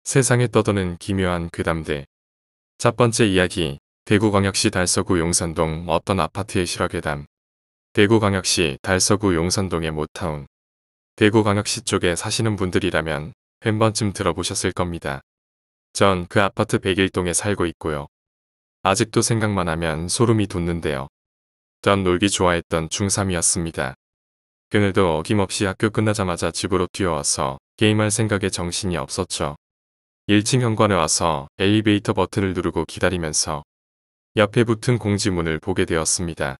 세상에 떠도는 기묘한 괴담들. 첫 번째 이야기, 대구광역시 달서구 용산동 어떤 아파트의 실화괴담. 대구광역시 달서구 용산동의 모타운. 대구광역시 쪽에 사시는 분들이라면 한 번쯤 들어보셨을 겁니다. 전 그 아파트 101동에 살고 있고요. 아직도 생각만 하면 소름이 돋는데요. 전 놀기 좋아했던 중3이었습니다. 그늘도 어김없이 학교 끝나자마자 집으로 뛰어와서 게임할 생각에 정신이 없었죠. 1층 현관에 와서 엘리베이터 버튼을 누르고 기다리면서 옆에 붙은 공지문을 보게 되었습니다.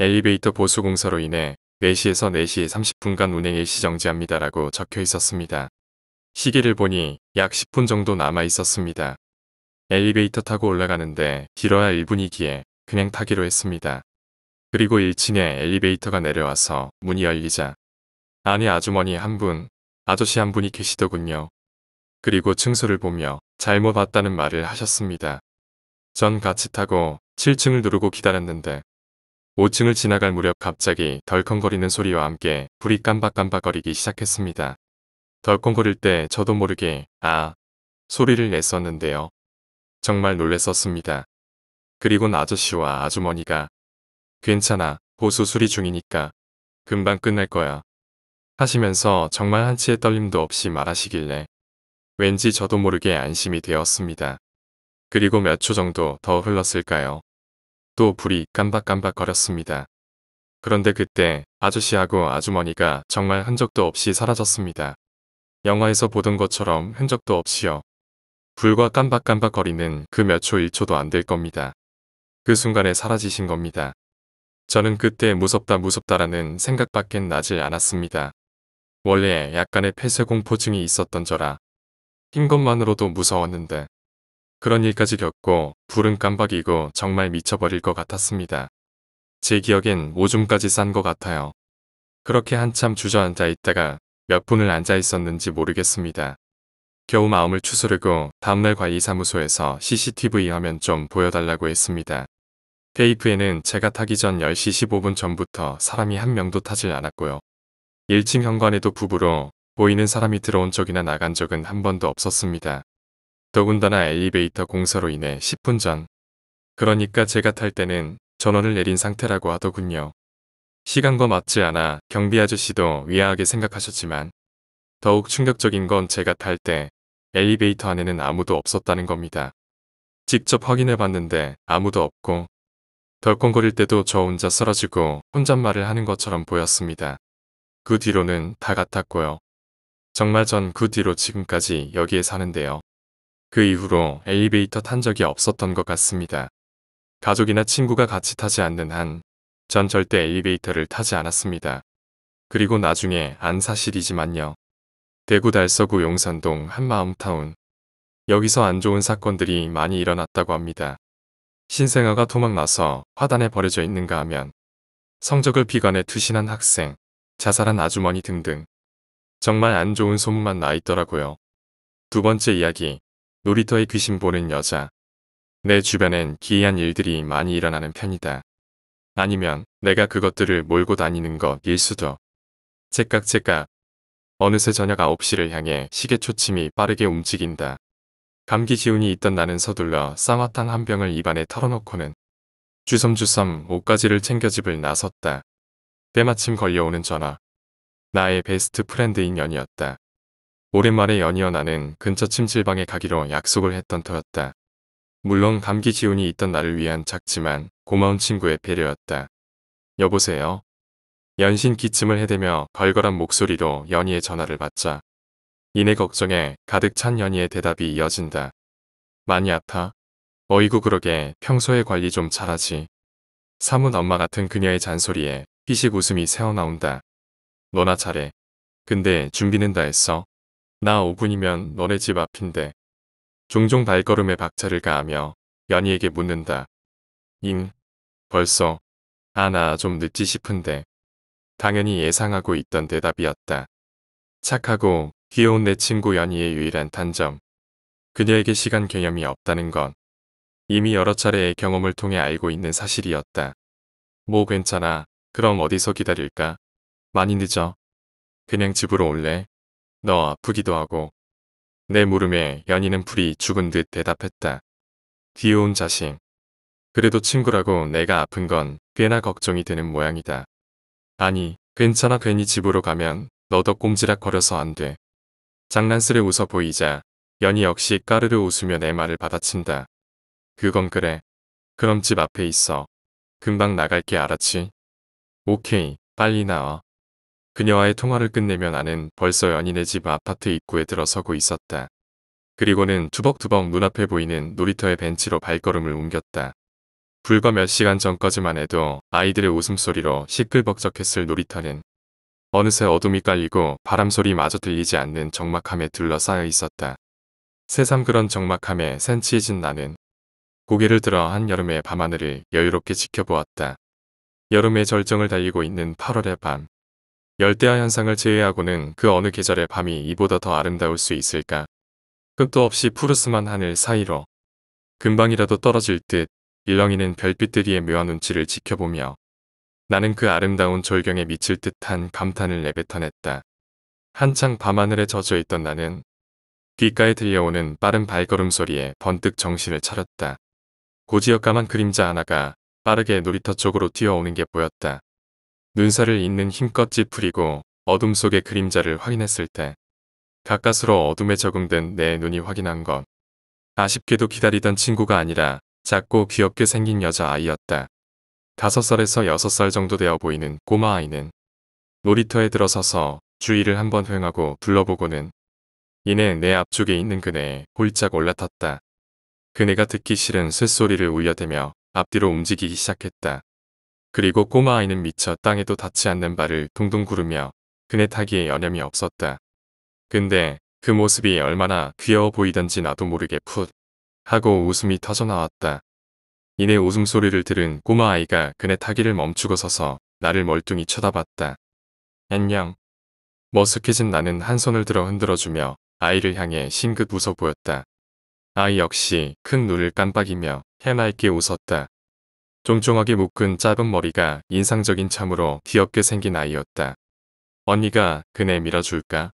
엘리베이터 보수 공사로 인해 4시에서 4시 30분간 운행 일시 정지합니다라고 적혀 있었습니다. 시계를 보니 약 10분 정도 남아 있었습니다. 엘리베이터 타고 올라가는데 길어야 1분이기에 그냥 타기로 했습니다. 그리고 1층에 엘리베이터가 내려와서 문이 열리자 안에 아주머니 한 분, 아저씨 한 분이 계시더군요. 그리고 층수를 보며 잘못 왔다는 말을 하셨습니다. 전 같이 타고 7층을 누르고 기다렸는데 5층을 지나갈 무렵 갑자기 덜컹거리는 소리와 함께 불이 깜박깜박거리기 시작했습니다. 덜컹거릴 때 저도 모르게 아 소리를 냈었는데요. 정말 놀랬었습니다. 그리곤 아저씨와 아주머니가 괜찮아, 보수 수리 중이니까 금방 끝날 거야 하시면서 정말 한치의 떨림도 없이 말하시길래 왠지 저도 모르게 안심이 되었습니다. 그리고 몇 초 정도 더 흘렀을까요? 또 불이 깜박깜박거렸습니다. 그런데 그때 아저씨하고 아주머니가 정말 흔적도 없이 사라졌습니다. 영화에서 보던 것처럼 흔적도 없이요. 불과 깜박깜박거리는 그 몇 초 1초도 안 될 겁니다. 그 순간에 사라지신 겁니다. 저는 그때 무섭다라는 생각밖엔 나질 않았습니다. 원래 약간의 폐쇄공포증이 있었던 저라 흰 것만으로도 무서웠는데 그런 일까지 겪고 불은 깜박이고 정말 미쳐버릴 것 같았습니다. 제 기억엔 오줌까지 싼 것 같아요. 그렇게 한참 주저앉아 있다가 몇 분을 앉아 있었는지 모르겠습니다. 겨우 마음을 추스르고 다음날 관리사무소에서 CCTV 화면 좀 보여달라고 했습니다. 테이프에는 제가 타기 전 10시 15분 전부터 사람이 한 명도 타질 않았고요. 1층 현관에도 부부로 보이는 사람이 들어온 적이나 나간 적은 한 번도 없었습니다. 더군다나 엘리베이터 공사로 인해 10분 전, 그러니까 제가 탈 때는 전원을 내린 상태라고 하더군요. 시간과 맞지 않아 경비 아저씨도 의아하게 생각하셨지만 더욱 충격적인 건 제가 탈 때 엘리베이터 안에는 아무도 없었다는 겁니다. 직접 확인해 봤는데 아무도 없고 덜컹거릴 때도 저 혼자 쓰러지고 혼잣말을 하는 것처럼 보였습니다. 그 뒤로는 다 같았고요. 정말 전 그 뒤로 지금까지 여기에 사는데요. 그 이후로 엘리베이터 탄 적이 없었던 것 같습니다. 가족이나 친구가 같이 타지 않는 한 전 절대 엘리베이터를 타지 않았습니다. 그리고 나중에 안 사실이지만요. 대구 달서구 용산동 한마음타운. 여기서 안 좋은 사건들이 많이 일어났다고 합니다. 신생아가 도망나서 화단에 버려져 있는가 하면 성적을 비관해 투신한 학생, 자살한 아주머니 등등. 정말 안 좋은 소문만 나 있더라고요. 두 번째 이야기, 놀이터에 귀신 보는 여자. 내 주변엔 기이한 일들이 많이 일어나는 편이다. 아니면 내가 그것들을 몰고 다니는 것일 수도. 째깍째깍. 어느새 저녁 9시를 향해 시계 초침이 빠르게 움직인다. 감기 기운이 있던 나는 서둘러 쌍화탕 한 병을 입안에 털어놓고는 주섬주섬 옷가지를 챙겨 집을 나섰다. 때마침 걸려오는 전화. 나의 베스트 프렌드인 연이었다. 오랜만에 연이어 나는 근처 찜질방에 가기로 약속을 했던 터였다. 물론 감기 기운이 있던 나를 위한 작지만 고마운 친구의 배려였다. 여보세요? 연신 기침을 해대며 걸걸한 목소리로 연희의 전화를 받자 이내 걱정에 가득 찬 연희의 대답이 이어진다. 많이 아파? 어이구 그러게 평소에 관리 좀 잘하지. 사문 엄마 같은 그녀의 잔소리에 피식 웃음이 새어나온다. 너나 잘해. 근데 준비는 다 했어? 나 5분이면 너네 집 앞인데. 종종 발걸음에 박차를 가하며 연희에게 묻는다. 벌써? 아 나 좀 늦지 싶은데. 당연히 예상하고 있던 대답이었다. 착하고 귀여운 내 친구 연희의 유일한 단점. 그녀에게 시간 개념이 없다는 건 이미 여러 차례의 경험을 통해 알고 있는 사실이었다. 뭐 괜찮아. 그럼 어디서 기다릴까? 많이 늦어. 그냥 집으로 올래? 너 아프기도 하고. 내 물음에 연희는 불이 죽은 듯 대답했다. 귀여운 자식. 그래도 친구라고 내가 아픈 건 꽤나 걱정이 되는 모양이다. 아니, 괜찮아. 괜히 집으로 가면 너도 꼼지락거려서 안 돼. 장난스레 웃어 보이자 연희 역시 까르르 웃으며 내 말을 받아친다. 그건 그래. 그럼 집 앞에 있어. 금방 나갈게. 알았지? 오케이. 빨리 나와. 그녀와의 통화를 끝내며 나는 벌써 연희네 집 아파트 입구에 들어서고 있었다. 그리고는 투벅투벅 눈앞에 보이는 놀이터의 벤치로 발걸음을 옮겼다. 불과 몇 시간 전까지만 해도 아이들의 웃음소리로 시끌벅적했을 놀이터는 어느새 어둠이 깔리고 바람소리마저 들리지 않는 적막함에 둘러싸여 있었다. 새삼 그런 적막함에 센치해진 나는 고개를 들어 한여름의 밤하늘을 여유롭게 지켜보았다. 여름의 절정을 달리고 있는 8월의 밤. 열대야 현상을 제외하고는 그 어느 계절의 밤이 이보다 더 아름다울 수 있을까? 끝도 없이 푸르스만 하늘 사이로 금방이라도 떨어질 듯 일렁이는 별빛들이의 묘한 운치를 지켜보며 나는 그 아름다운 절경에 미칠 듯한 감탄을 내뱉어냈다. 한창 밤하늘에 젖어있던 나는 귓가에 들려오는 빠른 발걸음 소리에 번뜩 정신을 차렸다. 고지역감한 그림자 하나가 빠르게 놀이터 쪽으로 뛰어오는 게 보였다. 눈살을 잇는 힘껏 찌푸리고 어둠 속의 그림자를 확인했을 때 가까스로 어둠에 적응된 내 눈이 확인한 것. 아쉽게도 기다리던 친구가 아니라 작고 귀엽게 생긴 여자아이였다. 5살에서 6살 정도 되어 보이는 꼬마아이는 놀이터에 들어서서 주위를 한번 휑하고 둘러보고는 이내 내 앞쪽에 있는 그네에 홀짝 올라탔다. 그네가 듣기 싫은 쇳소리를 울려대며 앞뒤로 움직이기 시작했다. 그리고 꼬마아이는 미처 땅에도 닿지 않는 발을 둥둥 구르며 그네 타기에 여념이 없었다. 근데 그 모습이 얼마나 귀여워 보이던지 나도 모르게 풋 하고 웃음이 터져나왔다. 이내 웃음소리를 들은 꼬마아이가 그네 타기를 멈추고 서서 나를 멀뚱히 쳐다봤다. 안녕. 머쓱해진 나는 한 손을 들어 흔들어주며 아이를 향해 싱긋 웃어 보였다. 아이 역시 큰 눈을 깜빡이며 해맑게 웃었다. 쫑쫑하게 묶은 짧은 머리가 인상적인 참으로 귀엽게 생긴 아이였다. 언니가 그네 밀어줄까?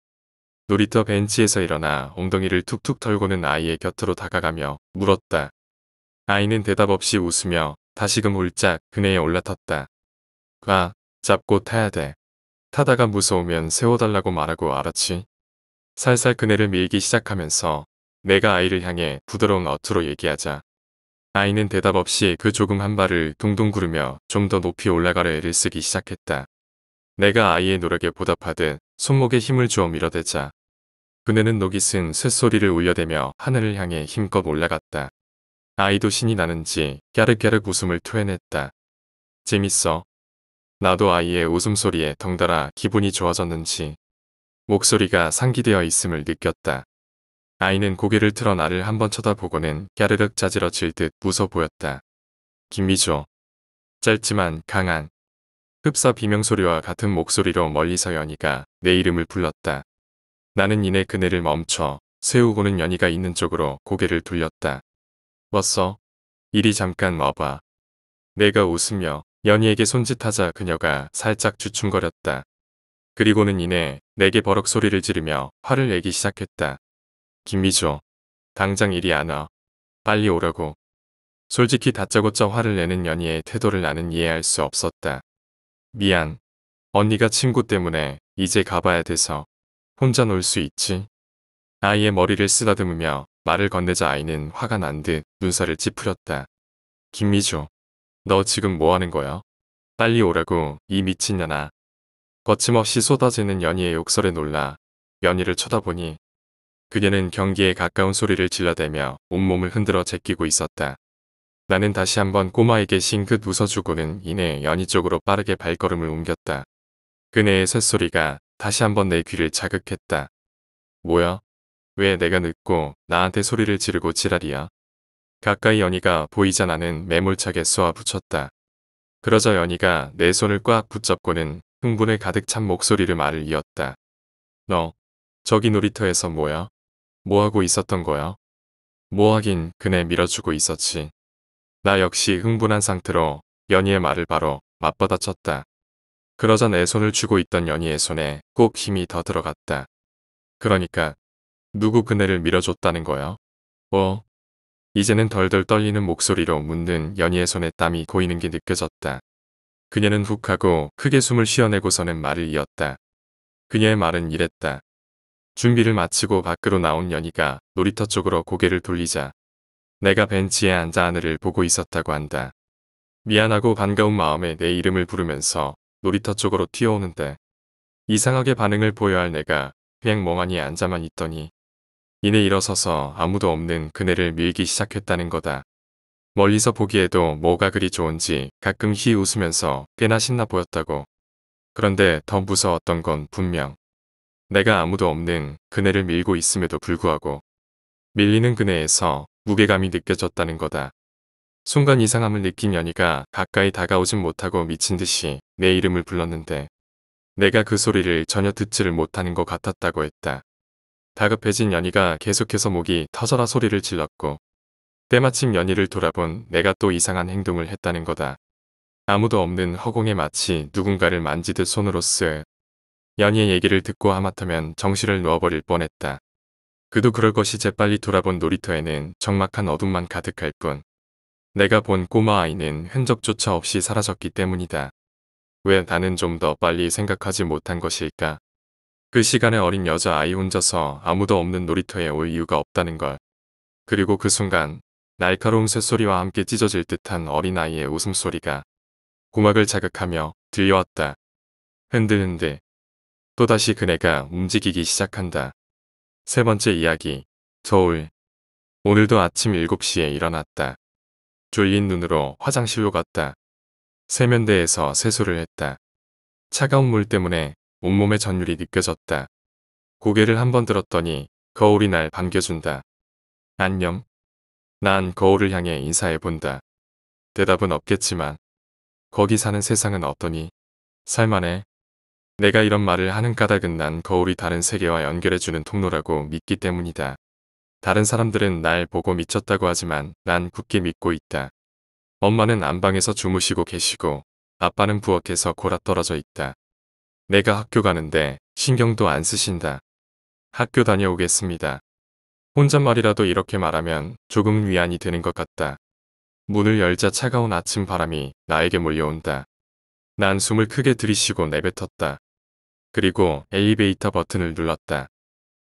놀이터 벤치에서 일어나 엉덩이를 툭툭 털고는 아이의 곁으로 다가가며 물었다. 아이는 대답 없이 웃으며 다시금 홀짝 그네에 올라탔다. 가, 잡고 타야 돼. 타다가 무서우면 세워달라고 말하고 알았지? 살살 그네를 밀기 시작하면서 내가 아이를 향해 부드러운 어투로 얘기하자. 아이는 대답 없이 그 조금 한 발을 둥둥 구르며 좀 더 높이 올라가려 애를 쓰기 시작했다. 내가 아이의 노력에 보답하듯 손목에 힘을 주어 밀어대자. 그네는 녹이 쓴 쇳소리를 울려대며 하늘을 향해 힘껏 올라갔다. 아이도 신이 나는지 꺄륵꺄륵 웃음을 토해냈다. 재밌어. 나도 아이의 웃음소리에 덩달아 기분이 좋아졌는지 목소리가 상기되어 있음을 느꼈다. 아이는 고개를 틀어 나를 한번 쳐다보고는 꺄르륵 짜지러질 듯 웃어 보였다. 김미조. 짧지만 강한 흡사 비명소리와 같은 목소리로 멀리서 연희가 내 이름을 불렀다. 나는 이내 그네를 멈춰 세우고는 연희가 있는 쪽으로 고개를 돌렸다. 왔어? 이리 잠깐 와봐. 내가 웃으며 연희에게 손짓하자 그녀가 살짝 주춤거렸다. 그리고는 이내 내게 버럭 소리를 지르며 화를 내기 시작했다. 김미조. 당장 이리 안 와. 빨리 오라고. 솔직히 다짜고짜 화를 내는 연희의 태도를 나는 이해할 수 없었다. 미안. 언니가 친구 때문에 이제 가봐야 돼서. 혼자 놀 수 있지? 아이의 머리를 쓰다듬으며 말을 건네자 아이는 화가 난 듯 눈살을 찌푸렸다. 김미조. 너 지금 뭐 하는 거야? 빨리 오라고 이 미친년아. 거침없이 쏟아지는 연희의 욕설에 놀라 연희를 쳐다보니 그녀는 경기에 가까운 소리를 질러대며 온몸을 흔들어 제끼고 있었다. 나는 다시 한번 꼬마에게 싱긋 웃어주고는 이내 연희 쪽으로 빠르게 발걸음을 옮겼다. 그네의 쇳소리가 다시 한번 내 귀를 자극했다. 뭐야? 왜 내가 늦고 나한테 소리를 지르고 지랄이야? 가까이 연희가 보이자 나는 매몰차게 쏘아 붙였다. 그러자 연희가 내 손을 꽉 붙잡고는 흥분에 가득 찬 목소리를 말을 이었다. 너, 저기 놀이터에서 뭐야? 뭐하고 있었던 거야? 뭐하긴 그네 밀어주고 있었지. 나 역시 흥분한 상태로 연희의 말을 바로 맞받아쳤다. 그러자 내 손을 쥐고 있던 연희의 손에 꼭 힘이 더 들어갔다. 그러니까 누구 그네를 밀어줬다는 거야? 뭐? 이제는 덜덜 떨리는 목소리로 묻는 연희의 손에 땀이 고이는 게 느껴졌다. 그녀는 훅 하고 크게 숨을 쉬어내고서는 말을 이었다. 그녀의 말은 이랬다. 준비를 마치고 밖으로 나온 연희가 놀이터 쪽으로 고개를 돌리자 내가 벤치에 앉아 하늘을 보고 있었다고 한다. 미안하고 반가운 마음에 내 이름을 부르면서 놀이터 쪽으로 튀어오는데 이상하게 반응을 보여야 할 내가 그냥 멍하니 앉아만 있더니 이내 일어서서 아무도 없는 그네를 밀기 시작했다는 거다. 멀리서 보기에도 뭐가 그리 좋은지 가끔 히 웃으면서 꽤나 신나 보였다고. 그런데 더 무서웠던 건 분명 내가 아무도 없는 그네를 밀고 있음에도 불구하고 밀리는 그네에서 무게감이 느껴졌다는 거다. 순간 이상함을 느낀 연희가 가까이 다가오진 못하고 미친 듯이 내 이름을 불렀는데 내가 그 소리를 전혀 듣지를 못하는 것 같았다고 했다. 다급해진 연희가 계속해서 목이 터져라 소리를 질렀고 때마침 연희를 돌아본 내가 또 이상한 행동을 했다는 거다. 아무도 없는 허공에 마치 누군가를 만지듯 손으로 쓱. 연희의 얘기를 듣고 하마터면 정신을 놓아버릴 뻔했다. 그도 그럴 것이 재빨리 돌아본 놀이터에는 적막한 어둠만 가득할 뿐 내가 본 꼬마 아이는 흔적조차 없이 사라졌기 때문이다. 왜 나는 좀 더 빨리 생각하지 못한 것일까? 그 시간에 어린 여자아이 혼자서 아무도 없는 놀이터에 올 이유가 없다는 걸. 그리고 그 순간 날카로운 쇳소리와 함께 찢어질 듯한 어린아이의 웃음소리가 고막을 자극하며 들려왔다. 흔들흔들. 또다시 그네가 움직이기 시작한다. 세 번째 이야기. 서울. 오늘도 아침 7시에 일어났다. 졸린 눈으로 화장실로 갔다. 세면대에서 세수를 했다. 차가운 물 때문에 온몸에 전율이 느껴졌다. 고개를 한번 들었더니 거울이 날 반겨준다. 안녕. 난 거울을 향해 인사해본다. 대답은 없겠지만 거기 사는 세상은 어떠니? 살만해. 내가 이런 말을 하는 까닭은 난 거울이 다른 세계와 연결해주는 통로라고 믿기 때문이다. 다른 사람들은 날 보고 미쳤다고 하지만 난 굳게 믿고 있다. 엄마는 안방에서 주무시고 계시고 아빠는 부엌에서 골아떨어져 있다. 내가 학교 가는데 신경도 안 쓰신다. 학교 다녀오겠습니다. 혼잣말이라도 이렇게 말하면 조금 위안이 되는 것 같다. 문을 열자 차가운 아침 바람이 나에게 몰려온다. 난 숨을 크게 들이쉬고 내뱉었다. 그리고 엘리베이터 버튼을 눌렀다.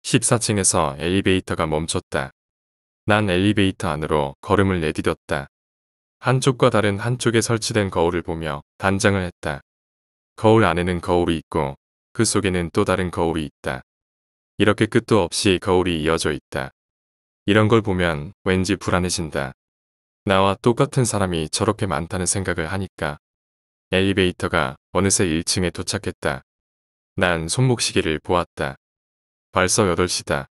14층에서 엘리베이터가 멈췄다. 난 엘리베이터 안으로 걸음을 내디뎠다. 한쪽과 다른 한쪽에 설치된 거울을 보며 단장을 했다. 거울 안에는 거울이 있고 그 속에는 또 다른 거울이 있다. 이렇게 끝도 없이 거울이 이어져 있다. 이런 걸 보면 왠지 불안해진다. 나와 똑같은 사람이 저렇게 많다는 생각을 하니까. 엘리베이터가 어느새 1층에 도착했다. 난 손목시계를 보았다. 벌써 8시다.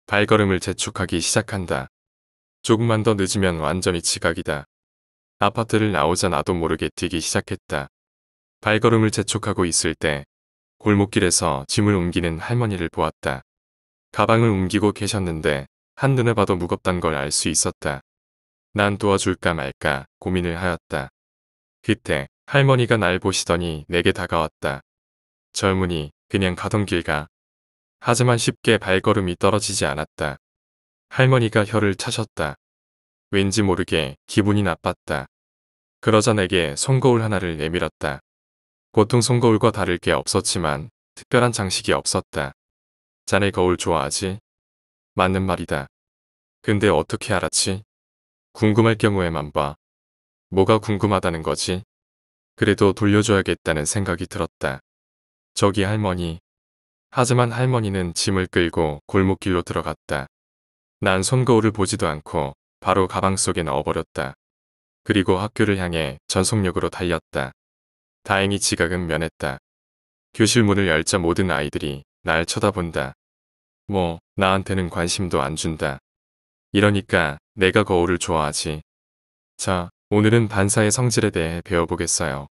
발걸음을 재촉하기 시작한다. 조금만 더 늦으면 완전히 지각이다. 아파트를 나오자 나도 모르게 뛰기 시작했다. 발걸음을 재촉하고 있을 때 골목길에서 짐을 옮기는 할머니를 보았다. 가방을 옮기고 계셨는데 한눈에 봐도 무겁단 걸 알 수 있었다. 난 도와줄까 말까 고민을 하였다. 그때 할머니가 날 보시더니 내게 다가왔다. 젊은이, 그냥 가던 길 가. 하지만 쉽게 발걸음이 떨어지지 않았다. 할머니가 혀를 차셨다. 왠지 모르게 기분이 나빴다. 그러자 내게 손거울 하나를 내밀었다. 보통 손거울과 다를 게 없었지만 특별한 장식이 없었다. 자네 거울 좋아하지? 맞는 말이다. 근데 어떻게 알았지? 궁금할 경우에만 봐. 뭐가 궁금하다는 거지? 그래도 돌려줘야겠다는 생각이 들었다. 저기 할머니. 하지만 할머니는 짐을 끌고 골목길로 들어갔다. 난 손거울을 보지도 않고 바로 가방 속에 넣어버렸다. 그리고 학교를 향해 전속력으로 달렸다. 다행히 지각은 면했다. 교실 문을 열자 모든 아이들이 날 쳐다본다. 뭐 나한테는 관심도 안 준다. 이러니까 내가 거울을 좋아하지. 자, 오늘은 반사의 성질에 대해 배워보겠어요.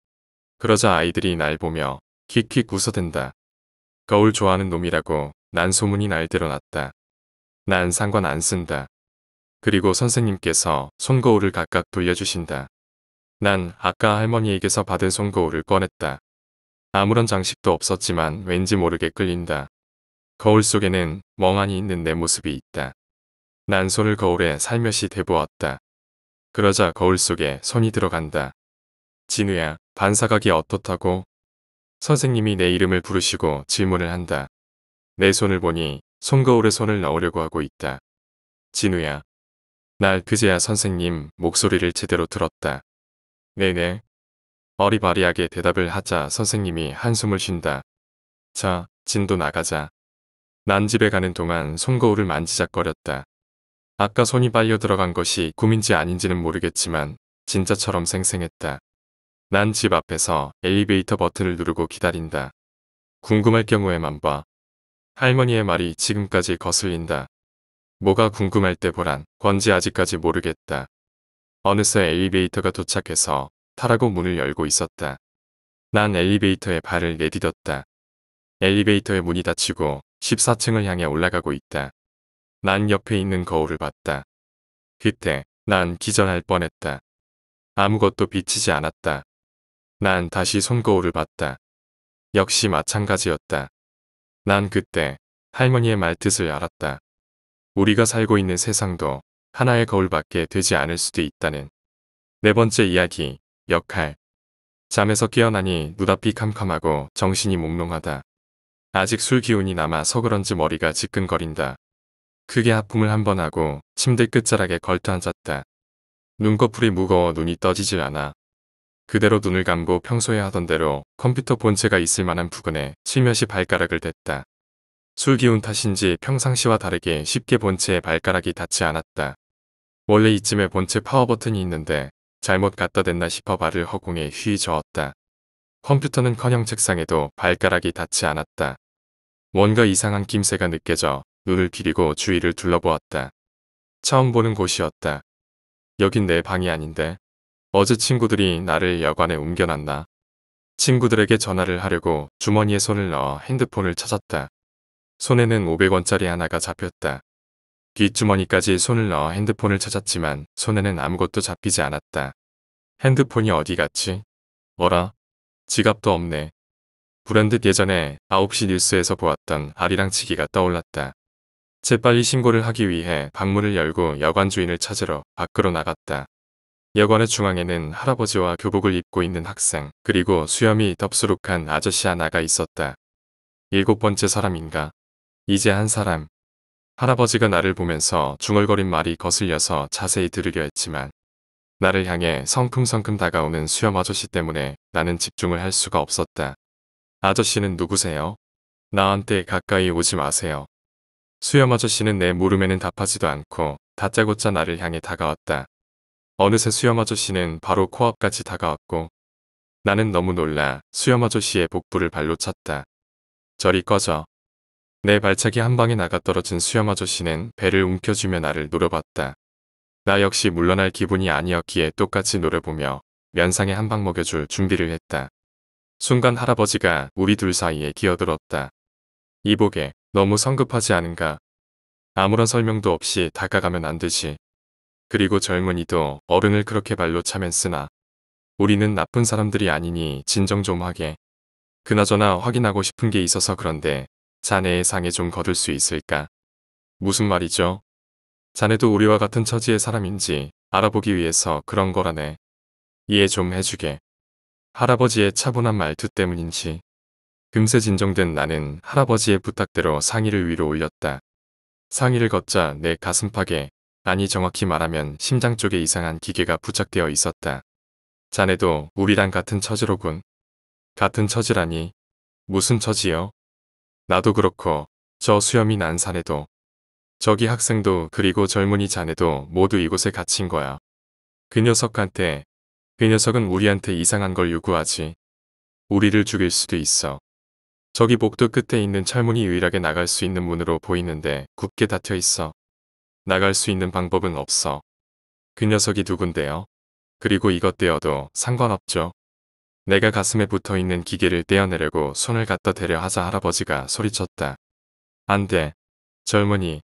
그러자 아이들이 날 보며 킥킥 웃어댄다. 거울 좋아하는 놈이라고 난 소문이 날대로 났다. 난 상관 안 쓴다. 그리고 선생님께서 손거울을 각각 돌려주신다. 난 아까 할머니에게서 받은 손거울을 꺼냈다. 아무런 장식도 없었지만 왠지 모르게 끌린다. 거울 속에는 멍하니 있는 내 모습이 있다. 난 손을 거울에 살며시 대보았다. 그러자 거울 속에 손이 들어간다. 진우야, 반사각이 어떻다고? 선생님이 내 이름을 부르시고 질문을 한다. 내 손을 보니 손거울에 손을 넣으려고 하고 있다. 진우야. 날 그제야 선생님 목소리를 제대로 들었다. 네네. 어리바리하게 대답을 하자 선생님이 한숨을 쉰다. 자, 진도 나가자. 난 집에 가는 동안 손거울을 만지작거렸다. 아까 손이 빨려 들어간 것이 꿈인지 아닌지는 모르겠지만 진짜처럼 생생했다. 난 집 앞에서 엘리베이터 버튼을 누르고 기다린다. 궁금할 경우에만 봐. 할머니의 말이 지금까지 거슬린다. 뭐가 궁금할 때 보란 건지 아직까지 모르겠다. 어느새 엘리베이터가 도착해서 타라고 문을 열고 있었다. 난 엘리베이터에 발을 내디뎠다. 엘리베이터의 문이 닫히고 14층을 향해 올라가고 있다. 난 옆에 있는 거울을 봤다. 그때 난 기절할 뻔했다. 아무것도 비치지 않았다. 난 다시 손거울을 봤다. 역시 마찬가지였다. 난 그때 할머니의 말뜻을 알았다. 우리가 살고 있는 세상도 하나의 거울밖에 되지 않을 수도 있다는. 네 번째 이야기, 역할. 잠에서 깨어나니 눈앞이 캄캄하고 정신이 몽롱하다. 아직 술 기운이 남아서 그런지 머리가 지끈거린다. 크게 하품을 한 번 하고 침대 끝자락에 걸터앉았다. 눈꺼풀이 무거워 눈이 떠지질 않아. 그대로 눈을 감고 평소에 하던 대로 컴퓨터 본체가 있을 만한 부근에 슬며시 발가락을 댔다. 술 기운 탓인지 평상시와 다르게 쉽게 본체에 발가락이 닿지 않았다. 원래 이쯤에 본체 파워 버튼이 있는데 잘못 갖다 댔나 싶어 발을 허공에 휘 저었다. 컴퓨터는커녕 책상에도 발가락이 닿지 않았다. 뭔가 이상한 낌새가 느껴져 눈을 비리고 주위를 둘러보았다. 처음 보는 곳이었다. 여긴 내 방이 아닌데. 어제 친구들이 나를 여관에 옮겨놨나? 친구들에게 전화를 하려고 주머니에 손을 넣어 핸드폰을 찾았다. 손에는 500원짜리 하나가 잡혔다. 뒷주머니까지 손을 넣어 핸드폰을 찾았지만 손에는 아무것도 잡히지 않았다. 핸드폰이 어디 갔지? 어라? 지갑도 없네. 불현듯 예전에 9시 뉴스에서 보았던 아리랑치기가 떠올랐다. 재빨리 신고를 하기 위해 방문을 열고 여관 주인을 찾으러 밖으로 나갔다. 여관의 중앙에는 할아버지와 교복을 입고 있는 학생, 그리고 수염이 덥수룩한 아저씨 하나가 있었다. 7번째 사람인가? 이제 한 사람. 할아버지가 나를 보면서 중얼거린 말이 거슬려서 자세히 들으려 했지만 나를 향해 성큼성큼 다가오는 수염 아저씨 때문에 나는 집중을 할 수가 없었다. 아저씨는 누구세요? 나한테 가까이 오지 마세요. 수염 아저씨는 내 물음에는 답하지도 않고 다짜고짜 나를 향해 다가왔다. 어느새 수염 아저씨는 바로 코앞까지 다가왔고 나는 너무 놀라 수염 아저씨의 복부를 발로 찼다. 저리 꺼져. 내 발차기 한 방에 나가 떨어진 수염 아저씨는 배를 움켜쥐며 나를 노려봤다. 나 역시 물러날 기분이 아니었기에 똑같이 노려보며 면상에 한 방 먹여줄 준비를 했다. 순간 할아버지가 우리 둘 사이에 기어들었다. 이보게, 너무 성급하지 않은가? 아무런 설명도 없이 다가가면 안 되지. 그리고 젊은이도 어른을 그렇게 발로 차면 쓰나. 우리는 나쁜 사람들이 아니니 진정 좀 하게. 그나저나 확인하고 싶은 게 있어서 그런데 자네의 상에 좀 거둘 수 있을까? 무슨 말이죠? 자네도 우리와 같은 처지의 사람인지 알아보기 위해서 그런 거라네. 이해 좀 해주게. 할아버지의 차분한 말투 때문인지 금세 진정된 나는 할아버지의 부탁대로 상의를 위로 올렸다. 상의를 걷자 내 가슴팍에, 아니 정확히 말하면 심장 쪽에 이상한 기계가 부착되어 있었다. 자네도 우리랑 같은 처지로군. 같은 처지라니. 무슨 처지요? 나도 그렇고 저 수염이 난 사내도 저기 학생도 그리고 젊은이 자네도 모두 이곳에 갇힌 거야. 그 녀석한테, 그 녀석은 우리한테 이상한 걸 요구하지. 우리를 죽일 수도 있어. 저기 복도 끝에 있는 철문이 유일하게 나갈 수 있는 문으로 보이는데 굳게 닫혀 있어. 나갈 수 있는 방법은 없어. 그 녀석이 누군데요? 그리고 이것 떼어도 상관없죠. 내가 가슴에 붙어있는 기계를 떼어내려고 손을 갖다 대려 하자 할아버지가 소리쳤다. 안 돼. 젊은이.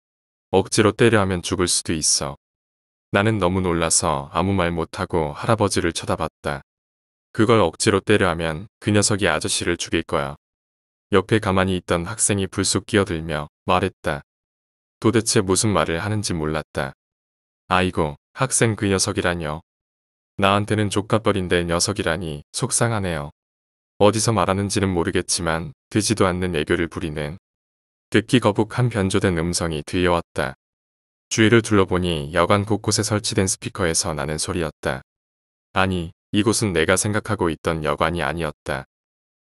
억지로 떼려 하면 죽을 수도 있어. 나는 너무 놀라서 아무 말 못하고 할아버지를 쳐다봤다. 그걸 억지로 떼려 하면 그 녀석이 아저씨를 죽일 거야. 옆에 가만히 있던 학생이 불쑥 끼어들며 말했다. 도대체 무슨 말을 하는지 몰랐다. 아이고, 학생 그 녀석이라뇨. 나한테는 족같버린데 녀석이라니 속상하네요. 어디서 말하는지는 모르겠지만 되지도 않는 애교를 부리는 듣기 거북한 변조된 음성이 들려왔다. 주위를 둘러보니 여관 곳곳에 설치된 스피커에서 나는 소리였다. 아니, 이곳은 내가 생각하고 있던 여관이 아니었다.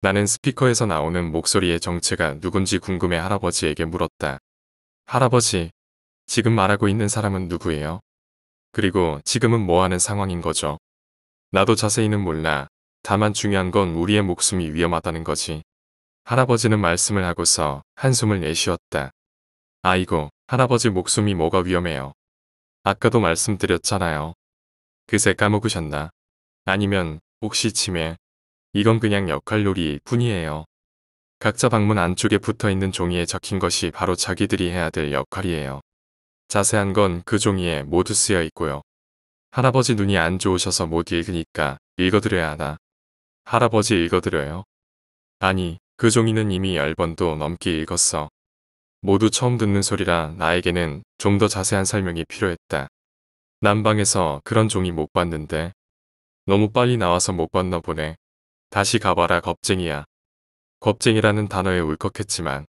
나는 스피커에서 나오는 목소리의 정체가 누군지 궁금해 할아버지에게 물었다. 할아버지, 지금 말하고 있는 사람은 누구예요? 그리고 지금은 뭐 하는 상황인 거죠? 나도 자세히는 몰라. 다만 중요한 건 우리의 목숨이 위험하다는 거지. 할아버지는 말씀을 하고서 한숨을 내쉬었다. 아이고, 할아버지 목숨이 뭐가 위험해요. 아까도 말씀드렸잖아요. 그새 까먹으셨나? 아니면 혹시 치매? 이건 그냥 역할놀이일 뿐이에요. 각자 방문 안쪽에 붙어있는 종이에 적힌 것이 바로 자기들이 해야 될 역할이에요. 자세한 건 그 종이에 모두 쓰여 있고요. 할아버지 눈이 안 좋으셔서 못 읽으니까 읽어드려야 하나? 할아버지 읽어드려요? 아니, 그 종이는 이미 10번도 넘게 읽었어. 모두 처음 듣는 소리라 나에게는 좀 더 자세한 설명이 필요했다. 난방에서 그런 종이 못 봤는데. 너무 빨리 나와서 못 봤나 보네. 다시 가봐라 겁쟁이야. 겁쟁이라는 단어에 울컥했지만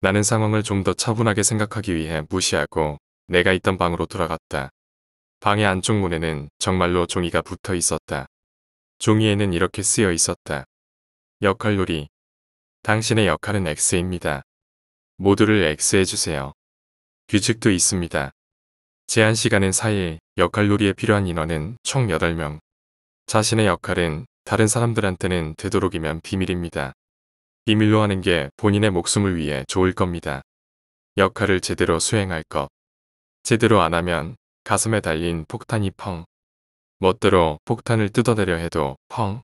나는 상황을 좀 더 차분하게 생각하기 위해 무시하고 내가 있던 방으로 돌아갔다. 방의 안쪽 문에는 정말로 종이가 붙어 있었다. 종이에는 이렇게 쓰여 있었다. 역할놀이. 당신의 역할은 X입니다. 모두를 X해주세요. 규칙도 있습니다. 제한 시간은 4일, 역할놀이에 필요한 인원은 총 8명. 자신의 역할은 다른 사람들한테는 되도록이면 비밀입니다. 비밀로 하는 게 본인의 목숨을 위해 좋을 겁니다. 역할을 제대로 수행할 것. 제대로 안 하면 가슴에 달린 폭탄이 펑. 멋대로 폭탄을 뜯어내려 해도 펑.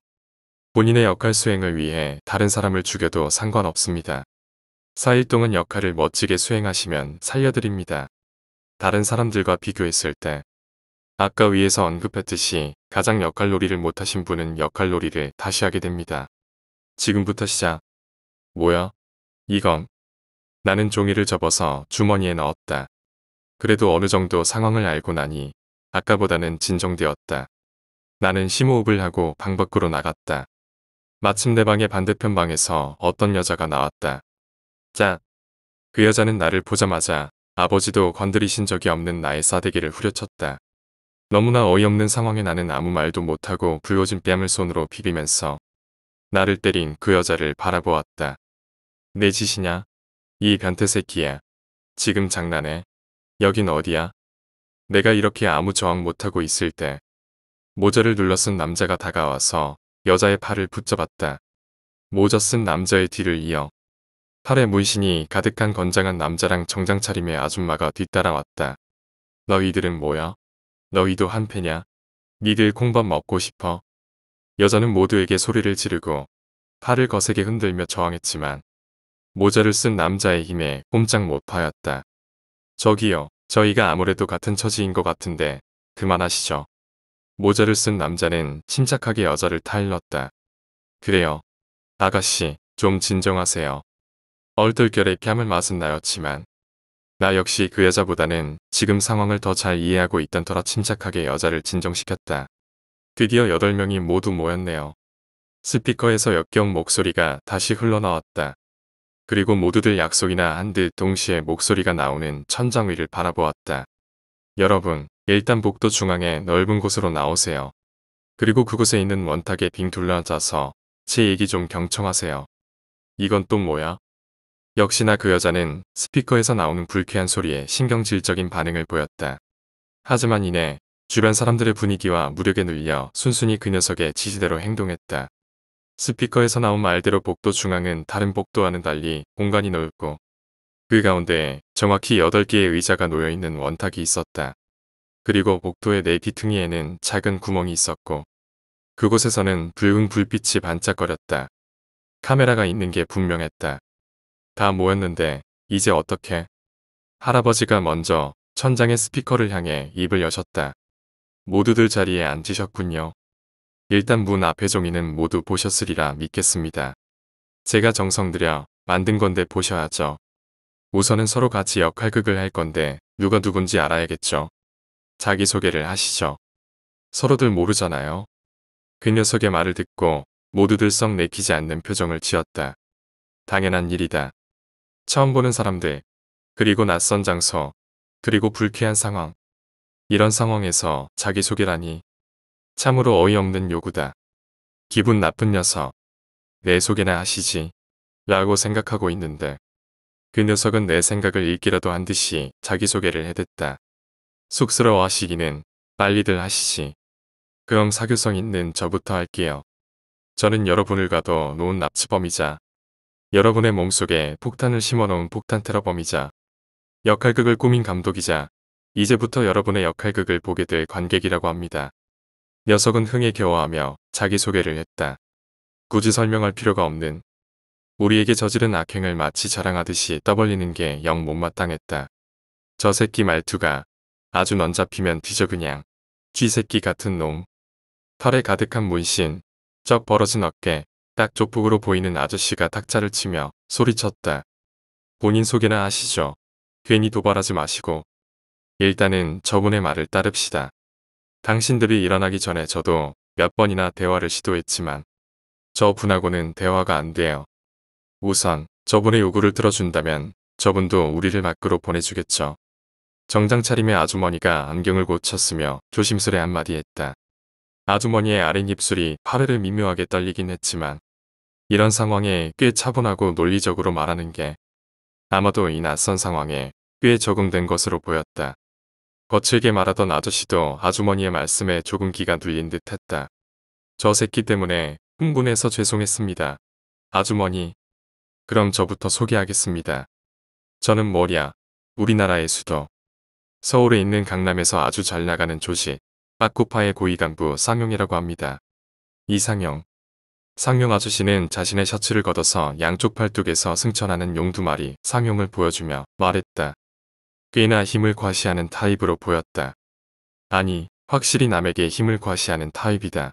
본인의 역할 수행을 위해 다른 사람을 죽여도 상관없습니다. 4일 동안 역할을 멋지게 수행하시면 살려드립니다. 다른 사람들과 비교했을 때 아까 위에서 언급했듯이 가장 역할놀이를 못하신 분은 역할놀이를 다시 하게 됩니다. 지금부터 시작. 뭐야? 이건. 나는 종이를 접어서 주머니에 넣었다. 그래도 어느 정도 상황을 알고 나니 아까보다는 진정되었다. 나는 심호흡을 하고 방 밖으로 나갔다. 마침 내 방의 반대편 방에서 어떤 여자가 나왔다. 자, 그 여자는 나를 보자마자 아버지도 건드리신 적이 없는 나의 싸대기를 후려쳤다. 너무나 어이없는 상황에 나는 아무 말도 못하고 붉어진 뺨을 손으로 비비면서 나를 때린 그 여자를 바라보았다. 내 짓이냐? 이 변태 새끼야. 지금 장난해? 여긴 어디야? 내가 이렇게 아무 저항 못하고 있을 때 모자를 눌러 쓴 남자가 다가와서 여자의 팔을 붙잡았다. 모자 쓴 남자의 뒤를 이어 팔에 문신이 가득한 건장한 남자랑 정장 차림의 아줌마가 뒤따라왔다. 너희들은 뭐야? 너희도 한패냐? 니들 콩밥 먹고 싶어? 여자는 모두에게 소리를 지르고 팔을 거세게 흔들며 저항했지만 모자를 쓴 남자의 힘에 꼼짝 못하였다. 저기요, 저희가 아무래도 같은 처지인 것 같은데 그만하시죠. 모자를 쓴 남자는 침착하게 여자를 타일렀다. 그래요. 아가씨, 좀 진정하세요. 얼떨결에 뺨을 맞은 나였지만 나 역시 그 여자보다는 지금 상황을 더 잘 이해하고 있던 터라 침착하게 여자를 진정시켰다. 드디어 8명이 모두 모였네요. 스피커에서 역겨운 목소리가 다시 흘러나왔다. 그리고 모두들 약속이나 한 듯 동시에 목소리가 나오는 천장 위를 바라보았다. 여러분, 일단 복도 중앙에 넓은 곳으로 나오세요. 그리고 그곳에 있는 원탁에 빙 둘러앉아서 제 얘기 좀 경청하세요. 이건 또 뭐야? 역시나 그 여자는 스피커에서 나오는 불쾌한 소리에 신경질적인 반응을 보였다. 하지만 이내 주변 사람들의 분위기와 무력에 눌려 순순히 그 녀석의 지시대로 행동했다. 스피커에서 나온 말대로 복도 중앙은 다른 복도와는 달리 공간이 넓고 그 가운데에 정확히 8개의 의자가 놓여있는 원탁이 있었다. 그리고 복도의 내 귀퉁이에는 작은 구멍이 있었고 그곳에서는 붉은 불빛이 반짝거렸다. 카메라가 있는 게 분명했다. 다 모였는데 이제 어떡해? 할아버지가 먼저 천장의 스피커를 향해 입을 여셨다. 모두들 자리에 앉으셨군요. 일단 문 앞의 종이는 모두 보셨으리라 믿겠습니다. 제가 정성 들여 만든 건데 보셔야죠. 우선은 서로 같이 역할극을 할 건데 누가 누군지 알아야겠죠. 자기소개를 하시죠. 서로들 모르잖아요. 그 녀석의 말을 듣고 모두들 썩 내키지 않는 표정을 지었다. 당연한 일이다. 처음 보는 사람들, 그리고 낯선 장소, 그리고 불쾌한 상황. 이런 상황에서 자기소개라니 참으로 어이없는 요구다. 기분 나쁜 녀석. 내 소개나 하시지. 라고 생각하고 있는데 그 녀석은 내 생각을 읽기라도 한 듯이 자기소개를 해댔다. 쑥스러워하시기는 빨리들 하시지. 그럼 사교성 있는 저부터 할게요. 저는 여러분을 가둬 놓은 납치범이자 여러분의 몸속에 폭탄을 심어놓은 폭탄 테러범이자 역할극을 꾸민 감독이자 이제부터 여러분의 역할극을 보게 될 관객이라고 합니다. 녀석은 흥에 겨워하며 자기소개를 했다. 굳이 설명할 필요가 없는 우리에게 저지른 악행을 마치 자랑하듯이 떠벌리는 게 영 못마땅했다. 저 새끼 말투가 아주 넌 잡히면 뒤져 그냥. 쥐새끼 같은 놈. 털에 가득한 문신, 쩍 벌어진 어깨, 딱 조폭으로 보이는 아저씨가 탁자를 치며 소리쳤다. 본인 소개나 하시죠. 괜히 도발하지 마시고. 일단은 저분의 말을 따릅시다. 당신들이 일어나기 전에 저도 몇 번이나 대화를 시도했지만 저분하고는 대화가 안 돼요. 우선 저분의 요구를 들어준다면 저분도 우리를 밖으로 보내주겠죠. 정장 차림의 아주머니가 안경을 고쳤으며 조심스레 한마디 했다. 아주머니의 아랫입술이 파르르 미묘하게 떨리긴 했지만 이런 상황에 꽤 차분하고 논리적으로 말하는 게 아마도 이 낯선 상황에 꽤 적응된 것으로 보였다. 거칠게 말하던 아저씨도 아주머니의 말씀에 조금 기가 눌린 듯 했다. 저 새끼 때문에 흥분해서 죄송했습니다. 아주머니. 그럼 저부터 소개하겠습니다. 저는 뭐랴, 우리나라의 수도. 서울에 있는 강남에서 아주 잘 나가는 조직, 빠꾸파의 고위간부 쌍용이라고 합니다. 이상용. 상용 아저씨는 자신의 셔츠를 걷어서 양쪽 팔뚝에서 승천하는 용 2마리 상용을 보여주며 말했다. 꽤나 힘을 과시하는 타입으로 보였다. 아니, 확실히 남에게 힘을 과시하는 타입이다.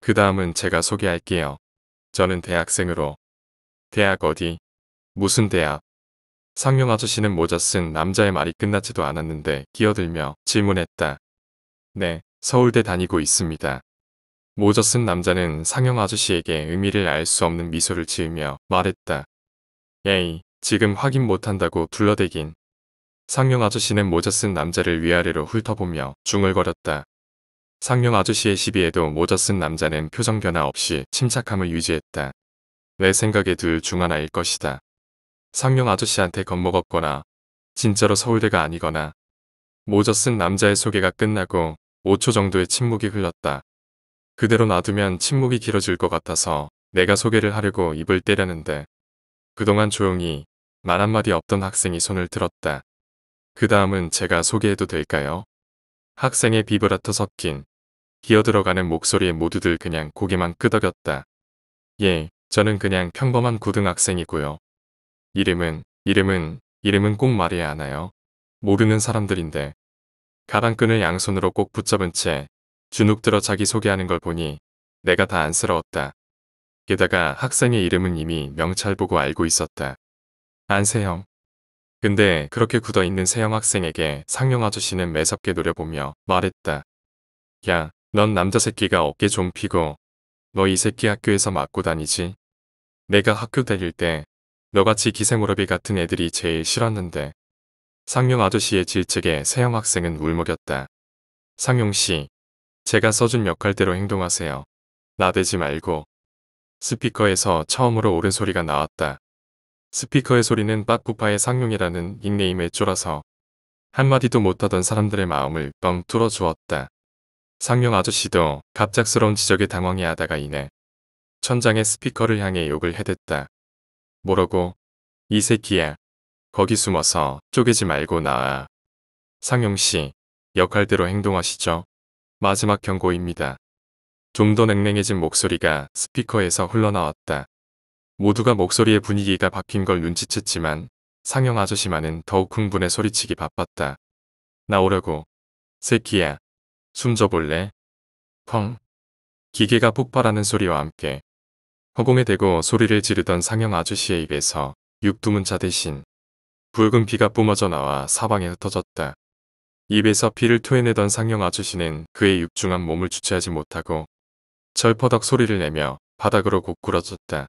그 다음은 제가 소개할게요. 저는 대학생으로. 대학 어디? 무슨 대학? 상용 아저씨는 모자 쓴 남자의 말이 끝나지도 않았는데 끼어들며 질문했다. 네, 서울대 다니고 있습니다. 모자 쓴 남자는 상용 아저씨에게 의미를 알 수 없는 미소를 지으며 말했다. 에이, 지금 확인 못한다고 둘러대긴. 상용 아저씨는 모자 쓴 남자를 위아래로 훑어보며 중얼거렸다. 상용 아저씨의 시비에도 모자 쓴 남자는 표정 변화 없이 침착함을 유지했다. 내 생각에 둘 중 하나일 것이다. 상용 아저씨한테 겁먹었거나 진짜로 서울대가 아니거나. 모자 쓴 남자의 소개가 끝나고 5초 정도의 침묵이 흘렀다. 그대로 놔두면 침묵이 길어질 것 같아서 내가 소개를 하려고 입을 떼려는데 그동안 조용히 말 한마디 없던 학생이 손을 들었다. 그 다음은 제가 소개해도 될까요? 학생의 비브라토 섞인 기어들어가는 목소리에 모두들 그냥 고개만 끄덕였다. 예, 저는 그냥 평범한 고등학생이고요. 이름은 꼭 말해야 하나요? 모르는 사람들인데. 가방끈을 양손으로 꼭 붙잡은 채 주눅들어 자기소개하는 걸 보니 내가 다 안쓰러웠다. 게다가 학생의 이름은 이미 명찰 보고 알고 있었다. 안세형. 근데 그렇게 굳어있는 세형 학생에게 상용 아저씨는 매섭게 노려보며 말했다. 야, 넌 남자 새끼가 어깨 좀 피고 너 이 새끼 학교에서 맞고 다니지? 내가 학교 다닐 때 너같이 기생오라비 같은 애들이 제일 싫었는데. 상용 아저씨의 질책에 세형 학생은 울먹였다. 상용씨, 제가 써준 역할대로 행동하세요. 나대지 말고. 스피커에서 처음으로 옳은 소리가 나왔다. 스피커의 소리는 빠꾸파의 상용이라는 닉네임에 쫄아서 한마디도 못하던 사람들의 마음을 뻥 뚫어주었다. 상용 아저씨도 갑작스러운 지적에 당황해하다가 이내 천장의 스피커를 향해 욕을 해댔다. 뭐라고? 이 새끼야. 거기 숨어서 쪼개지 말고 나와. 상용씨, 역할대로 행동하시죠. 마지막 경고입니다. 좀 더 냉랭해진 목소리가 스피커에서 흘러나왔다. 모두가 목소리의 분위기가 바뀐 걸 눈치챘지만 상용 아저씨만은 더욱 흥분해 소리치기 바빴다. 나오려고. 새끼야. 숨 져볼래? 펑. 기계가 폭발하는 소리와 함께 허공에 대고 소리를 지르던 상영 아저씨의 입에서 육두문자 대신 붉은 피가 뿜어져 나와 사방에 흩어졌다. 입에서 피를 토해내던 상영 아저씨는 그의 육중한 몸을 주체하지 못하고 철퍼덕 소리를 내며 바닥으로 고꾸러졌다.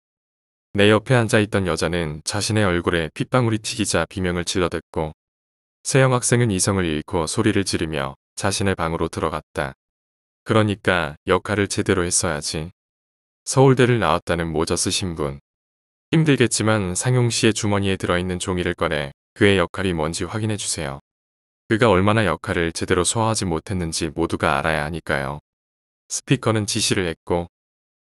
내 옆에 앉아있던 여자는 자신의 얼굴에 핏방울이 튀기자 비명을 질러댔고 세영 학생은 이성을 잃고 소리를 지르며 자신의 방으로 들어갔다. 그러니까 역할을 제대로 했어야지. 서울대를 나왔다는 모자 쓰신 분. 힘들겠지만 상용 씨의 주머니에 들어있는 종이를 꺼내 그의 역할이 뭔지 확인해 주세요. 그가 얼마나 역할을 제대로 소화하지 못했는지 모두가 알아야 하니까요. 스피커는 지시를 했고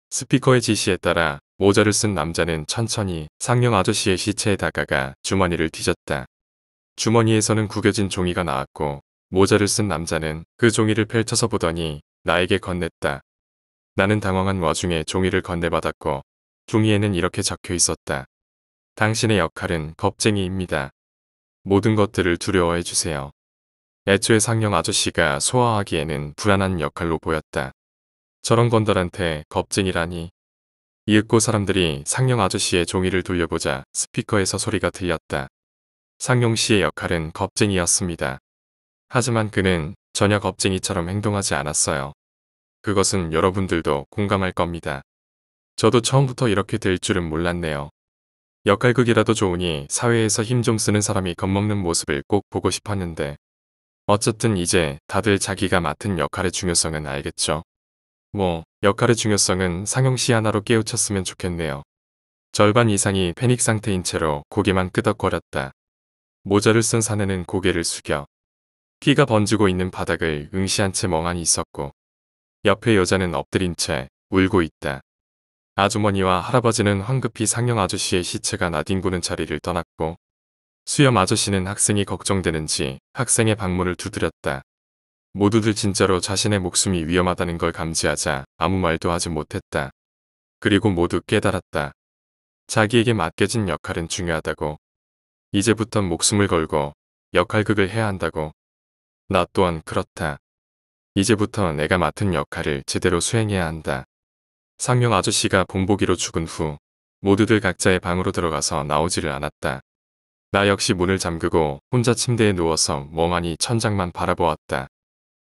스피커의 지시에 따라 모자를 쓴 남자는 천천히 상영 아저씨의 시체에 다가가 주머니를 뒤졌다. 주머니에서는 구겨진 종이가 나왔고 모자를 쓴 남자는 그 종이를 펼쳐서 보더니 나에게 건넸다. 나는 당황한 와중에 종이를 건네받았고 종이에는 이렇게 적혀 있었다. 당신의 역할은 겁쟁이입니다. 모든 것들을 두려워해 주세요. 애초에 상영 아저씨가 소화하기에는 불안한 역할로 보였다. 저런 건달한테 겁쟁이라니. 이윽고 사람들이 상영 아저씨의 종이를 돌려보자 스피커에서 소리가 들렸다. 상용 씨의 역할은 겁쟁이였습니다. 하지만 그는 전혀 겁쟁이처럼 행동하지 않았어요. 그것은 여러분들도 공감할 겁니다. 저도 처음부터 이렇게 될 줄은 몰랐네요. 역할극이라도 좋으니 사회에서 힘 좀 쓰는 사람이 겁먹는 모습을 꼭 보고 싶었는데 어쨌든 이제 다들 자기가 맡은 역할의 중요성은 알겠죠. 역할의 중요성은 상용 씨 하나로 깨우쳤으면 좋겠네요. 절반 이상이 패닉 상태인 채로 고개만 끄덕거렸다. 모자를 쓴 사내는 고개를 숙여 피가 번지고 있는 바닥을 응시한 채 멍하니 있었고 옆에 여자는 엎드린 채 울고 있다. 아주머니와 할아버지는 황급히 상영 아저씨의 시체가 나뒹구는 자리를 떠났고 수염 아저씨는 학생이 걱정되는지 학생의 방문을 두드렸다. 모두들 진짜로 자신의 목숨이 위험하다는 걸 감지하자 아무 말도 하지 못했다. 그리고 모두 깨달았다. 자기에게 맡겨진 역할은 중요하다고. 이제부턴 목숨을 걸고 역할극을 해야 한다고. 나 또한 그렇다. 이제부터 내가 맡은 역할을 제대로 수행해야 한다. 상영 아저씨가 본보기로 죽은 후 모두들 각자의 방으로 들어가서 나오지를 않았다. 나 역시 문을 잠그고 혼자 침대에 누워서 멍하니 천장만 바라보았다.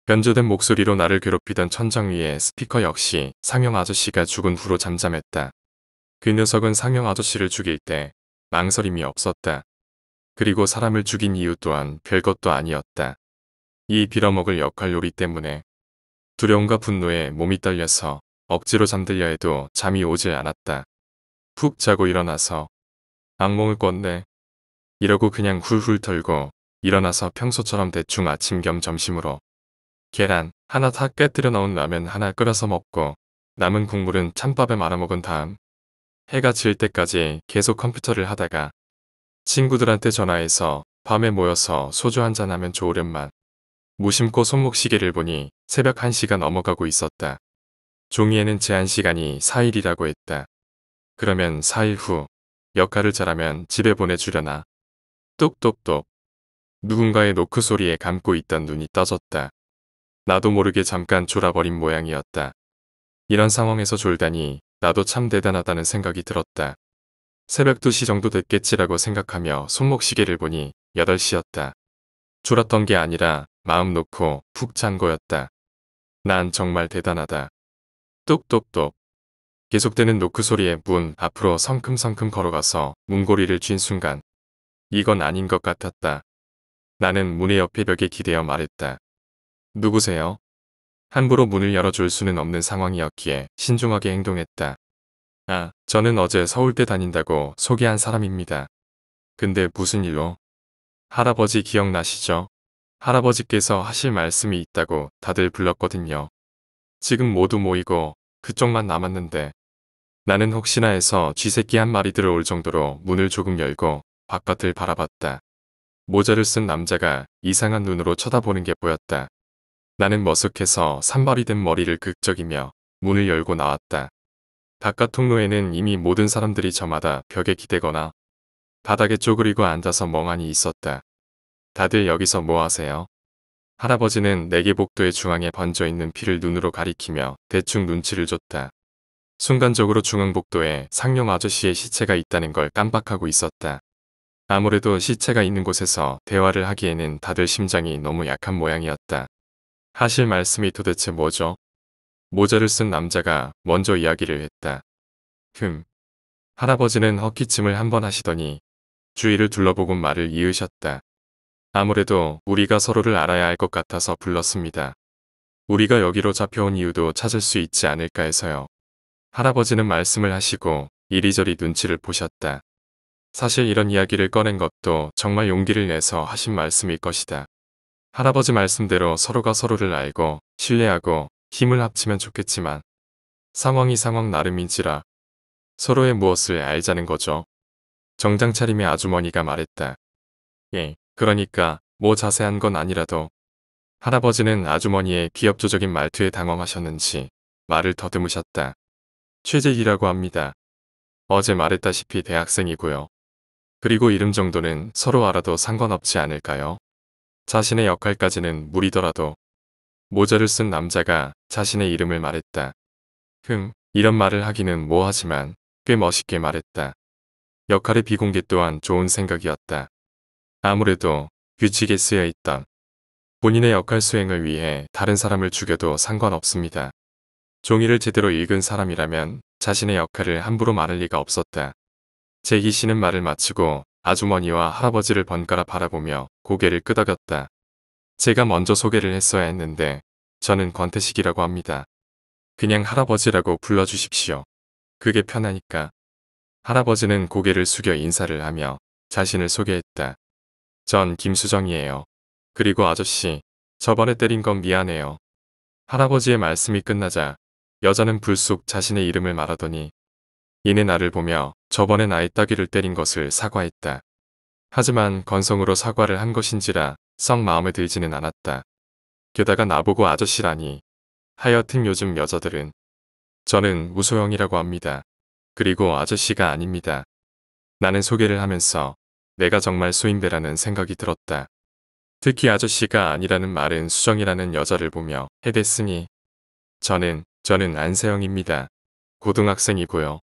변조된 목소리로 나를 괴롭히던 천장 위에 스피커 역시 상영 아저씨가 죽은 후로 잠잠했다. 그 녀석은 상영 아저씨를 죽일 때 망설임이 없었다. 그리고 사람을 죽인 이유 또한 별것도 아니었다. 이 빌어먹을 역할놀이 때문에 두려움과 분노에 몸이 떨려서 억지로 잠들려 해도 잠이 오질 않았다. 푹 자고 일어나서 악몽을 꿨네. 이러고 그냥 훌훌 털고 일어나서 평소처럼 대충 아침 겸 점심으로 계란 하나 다 깨뜨려 넣은 라면 하나 끓여서 먹고 남은 국물은 찬밥에 말아먹은 다음 해가 질 때까지 계속 컴퓨터를 하다가 친구들한테 전화해서 밤에 모여서 소주 한잔하면 좋으련만 무심코 손목시계를 보니 새벽 1시가 넘어가고 있었다. 종이에는 제한시간이 4일이라고 했다. 그러면 4일 후 역할을 잘하면 집에 보내주려나. 똑똑똑. 누군가의 노크 소리에 감고 있던 눈이 떠졌다. 나도 모르게 잠깐 졸아버린 모양이었다. 이런 상황에서 졸다니 나도 참 대단하다는 생각이 들었다. 새벽 2시 정도 됐겠지라고 생각하며 손목시계를 보니 8시였다. 졸았던 게 아니라 마음 놓고 푹 잔 거였다. 난 정말 대단하다. 똑똑똑. 계속되는 노크 소리에 문 앞으로 성큼성큼 걸어가서 문고리를 쥔 순간 이건 아닌 것 같았다. 나는 문의 옆에 벽에 기대어 말했다. 누구세요? 함부로 문을 열어줄 수는 없는 상황이었기에 신중하게 행동했다. 저는 어제 서울대 다닌다고 소개한 사람입니다. 근데 무슨 일로? 할아버지 기억나시죠? 할아버지께서 하실 말씀이 있다고 다들 불렀거든요. 지금 모두 모이고 그쪽만 남았는데 나는 혹시나 해서 쥐새끼 한 마리 들어올 정도로 문을 조금 열고 바깥을 바라봤다. 모자를 쓴 남자가 이상한 눈으로 쳐다보는 게 보였다. 나는 머쓱해서 산발이 된 머리를 극적이며 문을 열고 나왔다. 바깥 통로에는 이미 모든 사람들이 저마다 벽에 기대거나 바닥에 쪼그리고 앉아서 멍하니 있었다. 다들 여기서 뭐 하세요? 할아버지는 내게 복도의 중앙에 번져있는 피를 눈으로 가리키며 대충 눈치를 줬다. 순간적으로 중앙복도에 상용 아저씨의 시체가 있다는 걸 깜빡하고 있었다. 아무래도 시체가 있는 곳에서 대화를 하기에는 다들 심장이 너무 약한 모양이었다. 하실 말씀이 도대체 뭐죠? 모자를 쓴 남자가 먼저 이야기를 했다. 할아버지는 헛기침을 한 번 하시더니 주위를 둘러보곤 말을 이으셨다. 아무래도 우리가 서로를 알아야 할 것 같아서 불렀습니다. 우리가 여기로 잡혀온 이유도 찾을 수 있지 않을까 해서요. 할아버지는 말씀을 하시고 이리저리 눈치를 보셨다. 사실 이런 이야기를 꺼낸 것도 정말 용기를 내서 하신 말씀일 것이다. 할아버지 말씀대로 서로가 서로를 알고 신뢰하고 힘을 합치면 좋겠지만 상황이 상황 나름인지라 서로의 무엇을 알자는 거죠. 정장 차림의 아주머니가 말했다. 예, 그러니까 뭐 자세한 건 아니라도. 할아버지는 아주머니의 비협조적인 말투에 당황하셨는지 말을 더듬으셨다. 최재희라고 합니다. 어제 말했다시피 대학생이고요. 그리고 이름 정도는 서로 알아도 상관없지 않을까요? 자신의 역할까지는 무리더라도. 모자를 쓴 남자가 자신의 이름을 말했다. 이런 말을 하기는 뭐하지만 꽤 멋있게 말했다. 역할의 비공개 또한 좋은 생각이었다. 아무래도 규칙에 쓰여 있던 본인의 역할 수행을 위해 다른 사람을 죽여도 상관없습니다. 종이를 제대로 읽은 사람이라면 자신의 역할을 함부로 말할 리가 없었다. 재희 씨는 말을 마치고 아주머니와 할아버지를 번갈아 바라보며 고개를 끄덕였다. 제가 먼저 소개를 했어야 했는데 저는 권태식이라고 합니다. 그냥 할아버지라고 불러주십시오. 그게 편하니까. 할아버지는 고개를 숙여 인사를 하며 자신을 소개했다. 전 김수정이에요. 그리고 아저씨, 저번에 때린 건 미안해요. 할아버지의 말씀이 끝나자 여자는 불쑥 자신의 이름을 말하더니 이내 나를 보며 저번에 나의 따귀를 때린 것을 사과했다. 하지만 건성으로 사과를 한 것인지라 썩 마음에 들지는 않았다. 게다가 나보고 아저씨라니. 하여튼 요즘 여자들은 저는 무소영이라고 합니다. 그리고 아저씨가 아닙니다. 나는 소개를 하면서 내가 정말 소인배라는 생각이 들었다. 특히 아저씨가 아니라는 말은 수정이라는 여자를 보며 해댔으니 저는 안세영입니다. 고등학생이고요.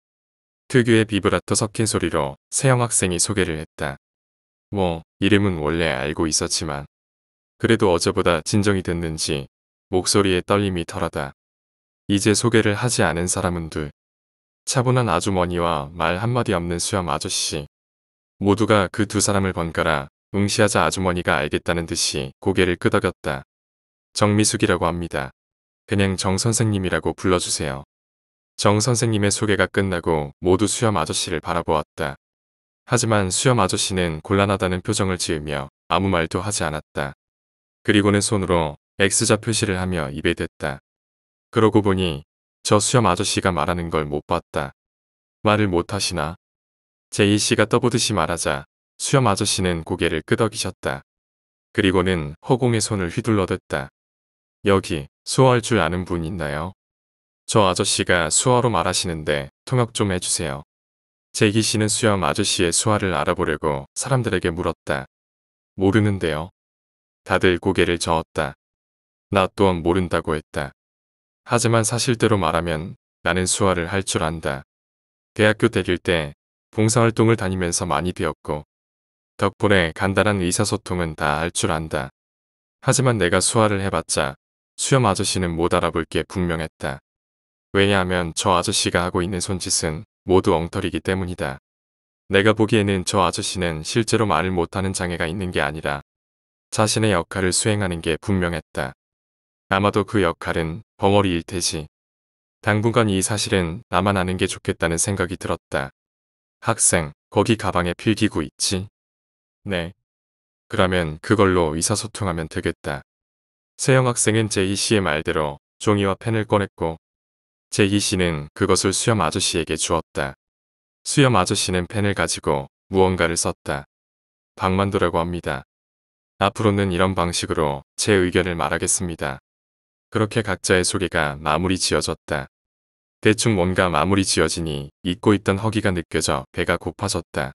특유의 비브라토 섞인 소리로 세영 학생이 소개를 했다. 뭐 이름은 원래 알고 있었지만 그래도 어제보다 진정이 됐는지 목소리에 떨림이 덜하다. 이제 소개를 하지 않은 사람은 둘. 차분한 아주머니와 말 한마디 없는 수염 아저씨. 모두가 그 두 사람을 번갈아 응시하자 아주머니가 알겠다는 듯이 고개를 끄덕였다. 정미숙이라고 합니다. 그냥 정 선생님이라고 불러주세요. 정 선생님의 소개가 끝나고 모두 수염 아저씨를 바라보았다. 하지만 수염 아저씨는 곤란하다는 표정을 지으며 아무 말도 하지 않았다. 그리고는 손으로 X자 표시를 하며 입에 댔다. 그러고 보니 저 수염 아저씨가 말하는 걸 못 봤다. 말을 못 하시나? 제이 씨가 떠보듯이 말하자 수염 아저씨는 고개를 끄덕이셨다. 그리고는 허공에 손을 휘둘러댔다. 여기 수어할 줄 아는 분 있나요? 저 아저씨가 수어로 말하시는데 통역 좀 해주세요. 제기 씨는 수염 아저씨의 수화를 알아보려고 사람들에게 물었다. 모르는데요. 다들 고개를 저었다. 나 또한 모른다고 했다. 하지만 사실대로 말하면 나는 수화를 할 줄 안다. 대학교 다닐 때 봉사활동을 다니면서 많이 배웠고 덕분에 간단한 의사소통은 다 할 줄 안다. 하지만 내가 수화를 해봤자 수염 아저씨는 못 알아볼 게 분명했다. 왜냐하면 저 아저씨가 하고 있는 손짓은 모두 엉터리기 때문이다. 내가 보기에는 저 아저씨는 실제로 말을 못하는 장애가 있는 게 아니라 자신의 역할을 수행하는 게 분명했다. 아마도 그 역할은 벙어리일 테지. 당분간 이 사실은 나만 아는 게 좋겠다는 생각이 들었다. 학생, 거기 가방에 필기구 있지? 네. 그러면 그걸로 의사소통하면 되겠다. 세영 학생은 제희 씨의 말대로 종이와 펜을 꺼냈고 제희 씨는 그것을 수염 아저씨에게 주었다. 수염 아저씨는 펜을 가지고 무언가를 썼다. 박만도라고 합니다. 앞으로는 이런 방식으로 제 의견을 말하겠습니다. 그렇게 각자의 소개가 마무리 지어졌다. 대충 뭔가 마무리 지어지니 잊고 있던 허기가 느껴져 배가 고파졌다.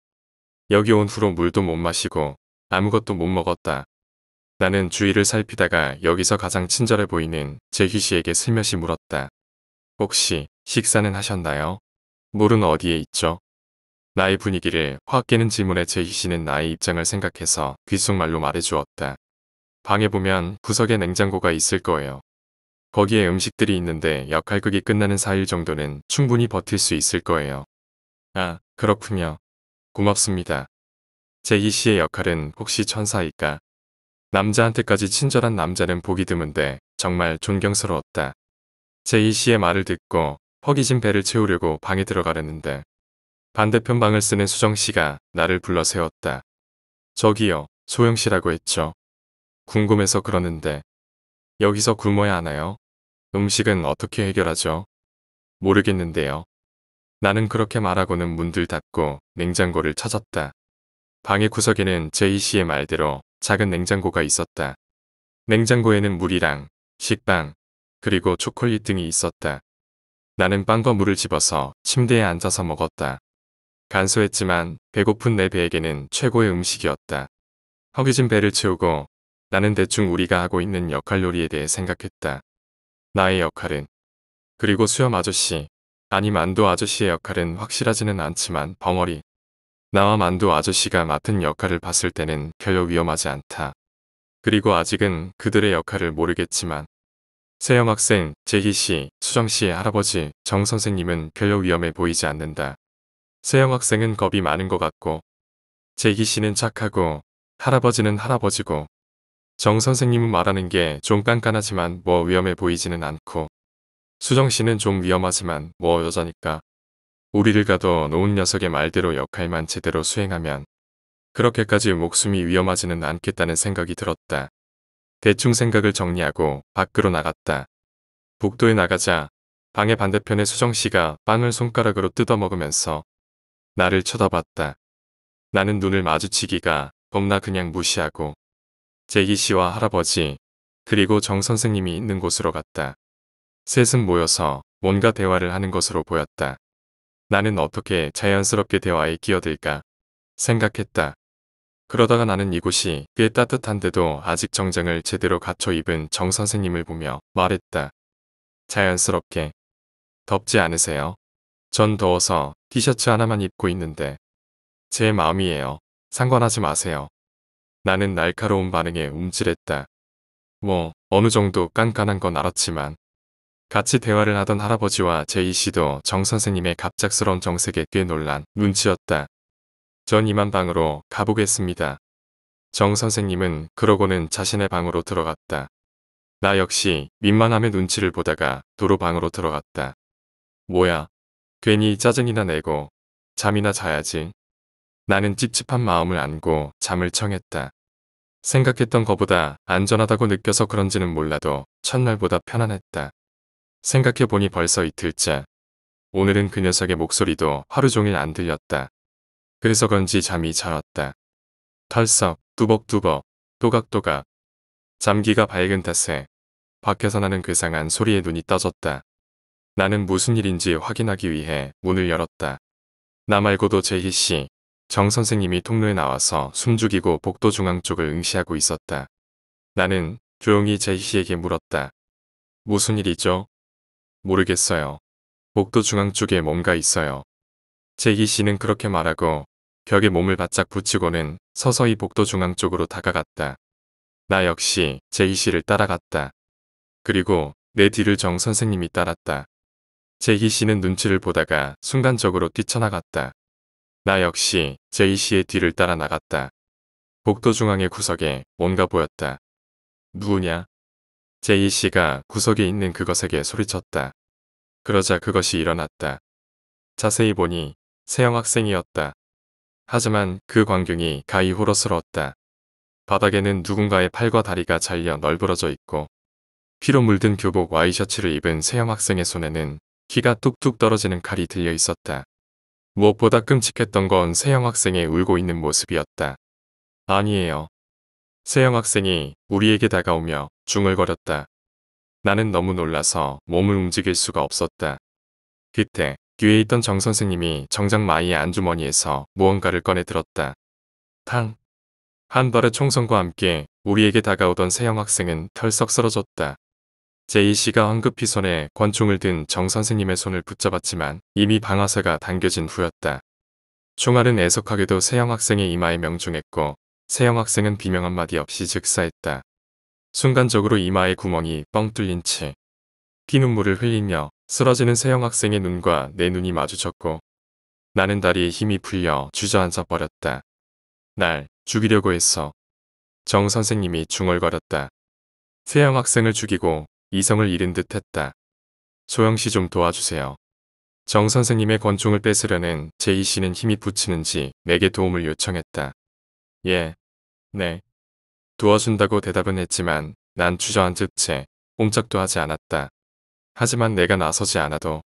여기 온 후로 물도 못 마시고 아무것도 못 먹었다. 나는 주위를 살피다가 여기서 가장 친절해 보이는 재휘 씨에게 슬며시 물었다. 혹시 식사는 하셨나요? 물은 어디에 있죠? 나의 분위기를 확 깨는 질문에 제희 씨는 나의 입장을 생각해서 귓속말로 말해주었다. 방에 보면 구석에 냉장고가 있을 거예요. 거기에 음식들이 있는데 역할극이 끝나는 4일 정도는 충분히 버틸 수 있을 거예요. 아, 그렇군요. 고맙습니다. 제희 씨의 역할은 혹시 천사일까? 남자한테까지 친절한 남자는 보기 드문데 정말 존경스러웠다. 제이 씨의 말을 듣고 허기진 배를 채우려고 방에 들어가려는데 반대편 방을 쓰는 수정 씨가 나를 불러 세웠다. 저기요, 소영 씨라고 했죠. 궁금해서 그러는데 여기서 굶어야 하나요? 음식은 어떻게 해결하죠? 모르겠는데요. 나는 그렇게 말하고는 문들 닫고 냉장고를 찾았다. 방의 구석에는 제이 씨의 말대로 작은 냉장고가 있었다. 냉장고에는 물이랑 식빵, 그리고 초콜릿 등이 있었다. 나는 빵과 물을 집어서 침대에 앉아서 먹었다. 간소했지만 배고픈 내 배에게는 최고의 음식이었다. 허기진 배를 채우고 나는 대충 우리가 하고 있는 역할 요리에 대해 생각했다. 나의 역할은, 그리고 수염 아저씨, 아니 만두 아저씨의 역할은 확실하지는 않지만 벙어리. 나와 만두 아저씨가 맡은 역할을 봤을 때는 별로 위험하지 않다. 그리고 아직은 그들의 역할을 모르겠지만 세영 학생, 제희 씨, 수정 씨의 할아버지, 정 선생님은 별로 위험해 보이지 않는다. 세영 학생은 겁이 많은 것 같고 제희 씨는 착하고 할아버지는 할아버지고 정 선생님은 말하는 게 좀 깐깐하지만 뭐 위험해 보이지는 않고 수정 씨는 좀 위험하지만 뭐 여자니까 우리를 가둬 놓은 녀석의 말대로 역할만 제대로 수행하면 그렇게까지 목숨이 위험하지는 않겠다는 생각이 들었다. 대충 생각을 정리하고 밖으로 나갔다. 복도에 나가자 방의 반대편에 수정 씨가 빵을 손가락으로 뜯어 먹으면서 나를 쳐다봤다. 나는 눈을 마주치기가 겁나 그냥 무시하고 제희 씨와 할아버지 그리고 정 선생님이 있는 곳으로 갔다. 셋은 모여서 뭔가 대화를 하는 것으로 보였다. 나는 어떻게 자연스럽게 대화에 끼어들까 생각했다. 그러다가 나는 이곳이 꽤 따뜻한데도 아직 정장을 제대로 갖춰 입은 정 선생님을 보며 말했다. 자연스럽게. 덥지 않으세요? 전 더워서 티셔츠 하나만 입고 있는데. 제 마음이에요. 상관하지 마세요. 나는 날카로운 반응에 움찔했다. 뭐 어느 정도 깐깐한 건 알았지만 같이 대화를 하던 할아버지와 제이 씨도 정 선생님의 갑작스러운 정색에 꽤 놀란 눈치였다. 전 이만 방으로 가보겠습니다. 정 선생님은 그러고는 자신의 방으로 들어갔다. 나 역시 민망함의 눈치를 보다가 도로 방으로 들어갔다. 뭐야, 괜히 짜증이나 내고 잠이나 자야지. 나는 찝찝한 마음을 안고 잠을 청했다. 생각했던 것보다 안전하다고 느껴서 그런지는 몰라도 첫날보다 편안했다. 생각해보니 벌써 이틀째. 오늘은 그 녀석의 목소리도 하루 종일 안 들렸다. 그래서 그런지 잠이 잘 왔다. 털썩, 뚜벅뚜벅, 또각또각. 잠기가 밝은 탓에 밖에서 나는 괴상한 소리에 눈이 떠졌다. 나는 무슨 일인지 확인하기 위해 문을 열었다. 나 말고도 제희 씨, 정 선생님이 통로에 나와서 숨죽이고 복도 중앙 쪽을 응시하고 있었다. 나는 조용히 제희 씨에게 물었다. 무슨 일이죠? 모르겠어요. 복도 중앙 쪽에 뭔가 있어요. 제희 씨는 그렇게 말하고 벽에 몸을 바짝 붙이고는 서서히 복도 중앙 쪽으로 다가갔다. 나 역시 제희 씨를 따라갔다. 그리고 내 뒤를 정 선생님이 따랐다. 제희 씨는 눈치를 보다가 순간적으로 뛰쳐나갔다. 나 역시 제희 씨의 뒤를 따라 나갔다. 복도 중앙의 구석에 뭔가 보였다. 누구냐? 제희 씨가 구석에 있는 그것에게 소리쳤다. 그러자 그것이 일어났다. 자세히 보니 세영 학생이었다. 하지만 그 광경이 가히 호러스러웠다. 바닥에는 누군가의 팔과 다리가 잘려 널브러져 있고 피로 물든 교복 와이셔츠를 입은 세영 학생의 손에는 키가 뚝뚝 떨어지는 칼이 들려 있었다. 무엇보다 끔찍했던 건 세영 학생의 울고 있는 모습이었다. 아니에요. 세영 학생이 우리에게 다가오며 중얼거렸다. 나는 너무 놀라서 몸을 움직일 수가 없었다. 그때 뒤에 있던 정 선생님이 정장 마이의 안주머니에서 무언가를 꺼내 들었다. 탕! 한 발의 총성과 함께 우리에게 다가오던 세영 학생은 털썩 쓰러졌다. 제이씨가 황급히 손에 권총을 든 정 선생님의 손을 붙잡았지만 이미 방아쇠가 당겨진 후였다. 총알은 애석하게도 세영 학생의 이마에 명중했고 세영 학생은 비명 한마디 없이 즉사했다. 순간적으로 이마의 구멍이 뻥 뚫린 채 피눈물을 흘리며 쓰러지는 세영 학생의 눈과 내 눈이 마주쳤고 나는 다리에 힘이 풀려 주저앉아 버렸다. 날 죽이려고 했어. 정 선생님이 중얼거렸다. 세영 학생을 죽이고 이성을 잃은 듯 했다. 소영씨 좀 도와주세요. 정 선생님의 권총을 뺏으려는 제이씨는 힘이 붙이는지 내게 도움을 요청했다. 예, 네. 도와준다고 대답은 했지만 난 주저앉은 채 꼼짝도 하지 않았다. 하지만 내가 나서지 않아도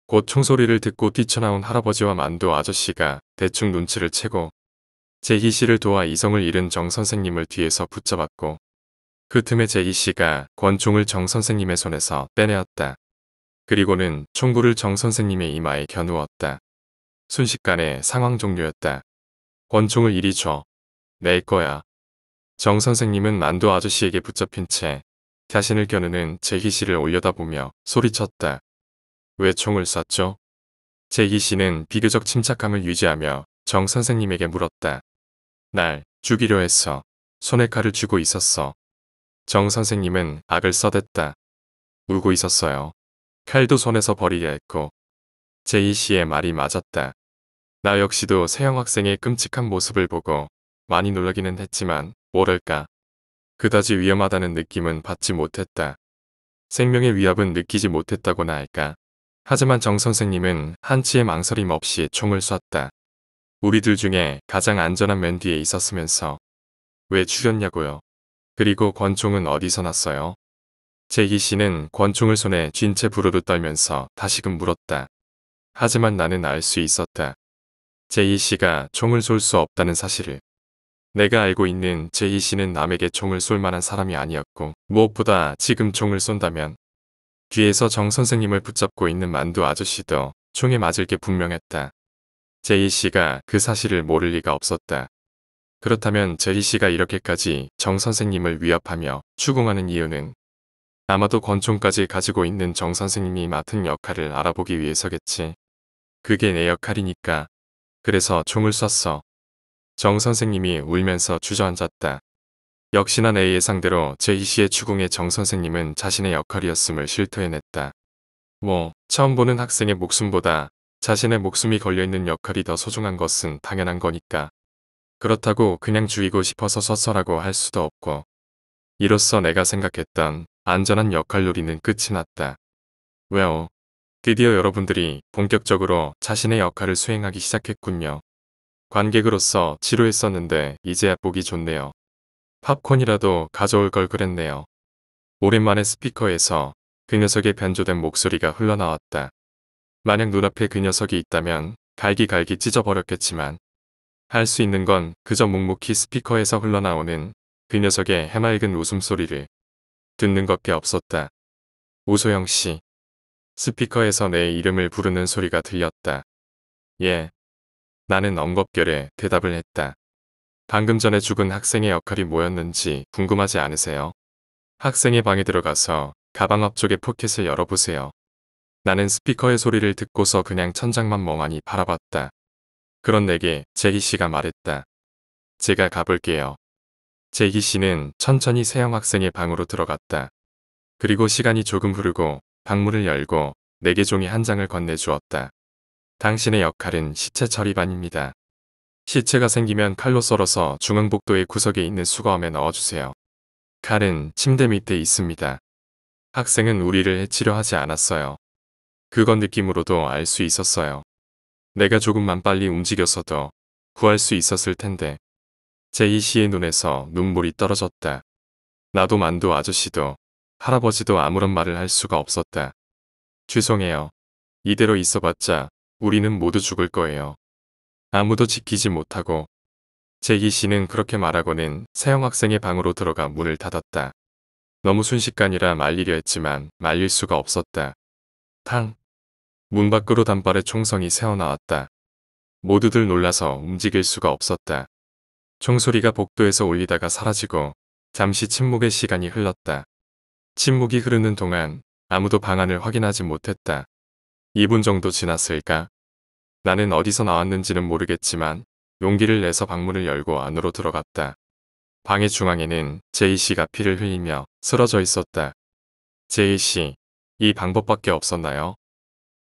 곧 총소리를 듣고 뛰쳐나온 할아버지와 만두 아저씨가 대충 눈치를 채고 제이씨를 도와 이성을 잃은 정 선생님을 뒤에서 붙잡았고 그 틈에 제이씨가 권총을 정 선생님의 손에서 빼내었다. 그리고는 총구를 정 선생님의 이마에 겨누었다. 순식간에 상황 종료였다. 권총을 이리 줘. 내 거야. 정 선생님은 만두 아저씨에게 붙잡힌 채 자신을 겨누는 제이씨를 올려다보며 소리쳤다. 왜 총을 쐈죠? 제이씨는 비교적 침착함을 유지하며 정 선생님에게 물었다. 날 죽이려 했어. 손에 칼을 쥐고 있었어. 정 선생님은 악을 써댔다. 울고 있었어요. 칼도 손에서 버리려 했고 제이씨의 말이 맞았다. 나 역시도 세영 학생의 끔찍한 모습을 보고 많이 놀라기는 했지만 뭐랄까 그다지 위험하다는 느낌은 받지 못했다. 생명의 위협은 느끼지 못했다고나 할까. 하지만 정 선생님은 한치의 망설임 없이 총을 쐈다. 우리들 중에 가장 안전한 맨 뒤에 있었으면서 왜 죽였냐고요. 그리고 권총은 어디서 났어요? 제이씨는 권총을 손에 쥔 채 부르르 떨면서 다시금 물었다. 하지만 나는 알 수 있었다. 제이씨가 총을 쏠 수 없다는 사실을. 내가 알고 있는 제이씨는 남에게 총을 쏠 만한 사람이 아니었고 무엇보다 지금 총을 쏜다면 뒤에서 정 선생님을 붙잡고 있는 만두 아저씨도 총에 맞을 게 분명했다. 제이씨가 그 사실을 모를 리가 없었다. 그렇다면 제이씨가 이렇게까지 정 선생님을 위협하며 추궁하는 이유는 아마도 권총까지 가지고 있는 정 선생님이 맡은 역할을 알아보기 위해서겠지. 그게 내 역할이니까. 그래서 총을 쐈어. 정 선생님이 울면서 주저앉았다. 역시나 내 예상대로 제이씨의 추궁에 정 선생님은 자신의 역할이었음을 실토해냈다. 처음 보는 학생의 목숨보다 자신의 목숨이 걸려있는 역할이 더 소중한 것은 당연한 거니까. 그렇다고 그냥 죽이고 싶어서 쐈어라고 할 수도 없고. 이로써 내가 생각했던 안전한 역할놀이는 끝이 났다. 왜요? 드디어 여러분들이 본격적으로 자신의 역할을 수행하기 시작했군요. 관객으로서 지루했었는데 이제야 보기 좋네요. 팝콘이라도 가져올 걸 그랬네요. 오랜만에 스피커에서 그 녀석의 변조된 목소리가 흘러나왔다. 만약 눈앞에 그 녀석이 있다면 갈기갈기 찢어버렸겠지만 할 수 있는 건 그저 묵묵히 스피커에서 흘러나오는 그 녀석의 해맑은 웃음소리를 듣는 것밖에 없었다. 우소영 씨. 스피커에서 내 이름을 부르는 소리가 들렸다. 예. 나는 엉겁결에 대답을 했다. 방금 전에 죽은 학생의 역할이 뭐였는지 궁금하지 않으세요? 학생의 방에 들어가서 가방 앞쪽의 포켓을 열어보세요. 나는 스피커의 소리를 듣고서 그냥 천장만 멍하니 바라봤다. 그런 내게 제이씨가 말했다. 제가 가볼게요. 제이씨는 천천히 세영 학생의 방으로 들어갔다. 그리고 시간이 조금 흐르고 방문을 열고 내게 종이 한 장을 건네주었다. 당신의 역할은 시체 처리반입니다. 시체가 생기면 칼로 썰어서 중앙복도의 구석에 있는 수거함에 넣어주세요. 칼은 침대 밑에 있습니다. 학생은 우리를 해치려 하지 않았어요. 그건 느낌으로도 알 수 있었어요. 내가 조금만 빨리 움직였어도 구할 수 있었을 텐데. 제이씨의 눈에서 눈물이 떨어졌다. 나도 만두 아저씨도 할아버지도 아무런 말을 할 수가 없었다. 죄송해요. 이대로 있어봤자 우리는 모두 죽을 거예요. 아무도 지키지 못하고. 제이씨는 그렇게 말하고는 세영 학생의 방으로 들어가 문을 닫았다. 너무 순식간이라 말리려 했지만 말릴 수가 없었다. 탕! 문 밖으로 단발의 총성이 새어나왔다. 모두들 놀라서 움직일 수가 없었다. 총소리가 복도에서 울리다가 사라지고 잠시 침묵의 시간이 흘렀다. 침묵이 흐르는 동안 아무도 방안을 확인하지 못했다. 2분 정도 지났을까? 나는 어디서 나왔는지는 모르겠지만 용기를 내서 방문을 열고 안으로 들어갔다. 방의 중앙에는 제이 씨가 피를 흘리며 쓰러져 있었다. 제이 씨, 이 방법밖에 없었나요?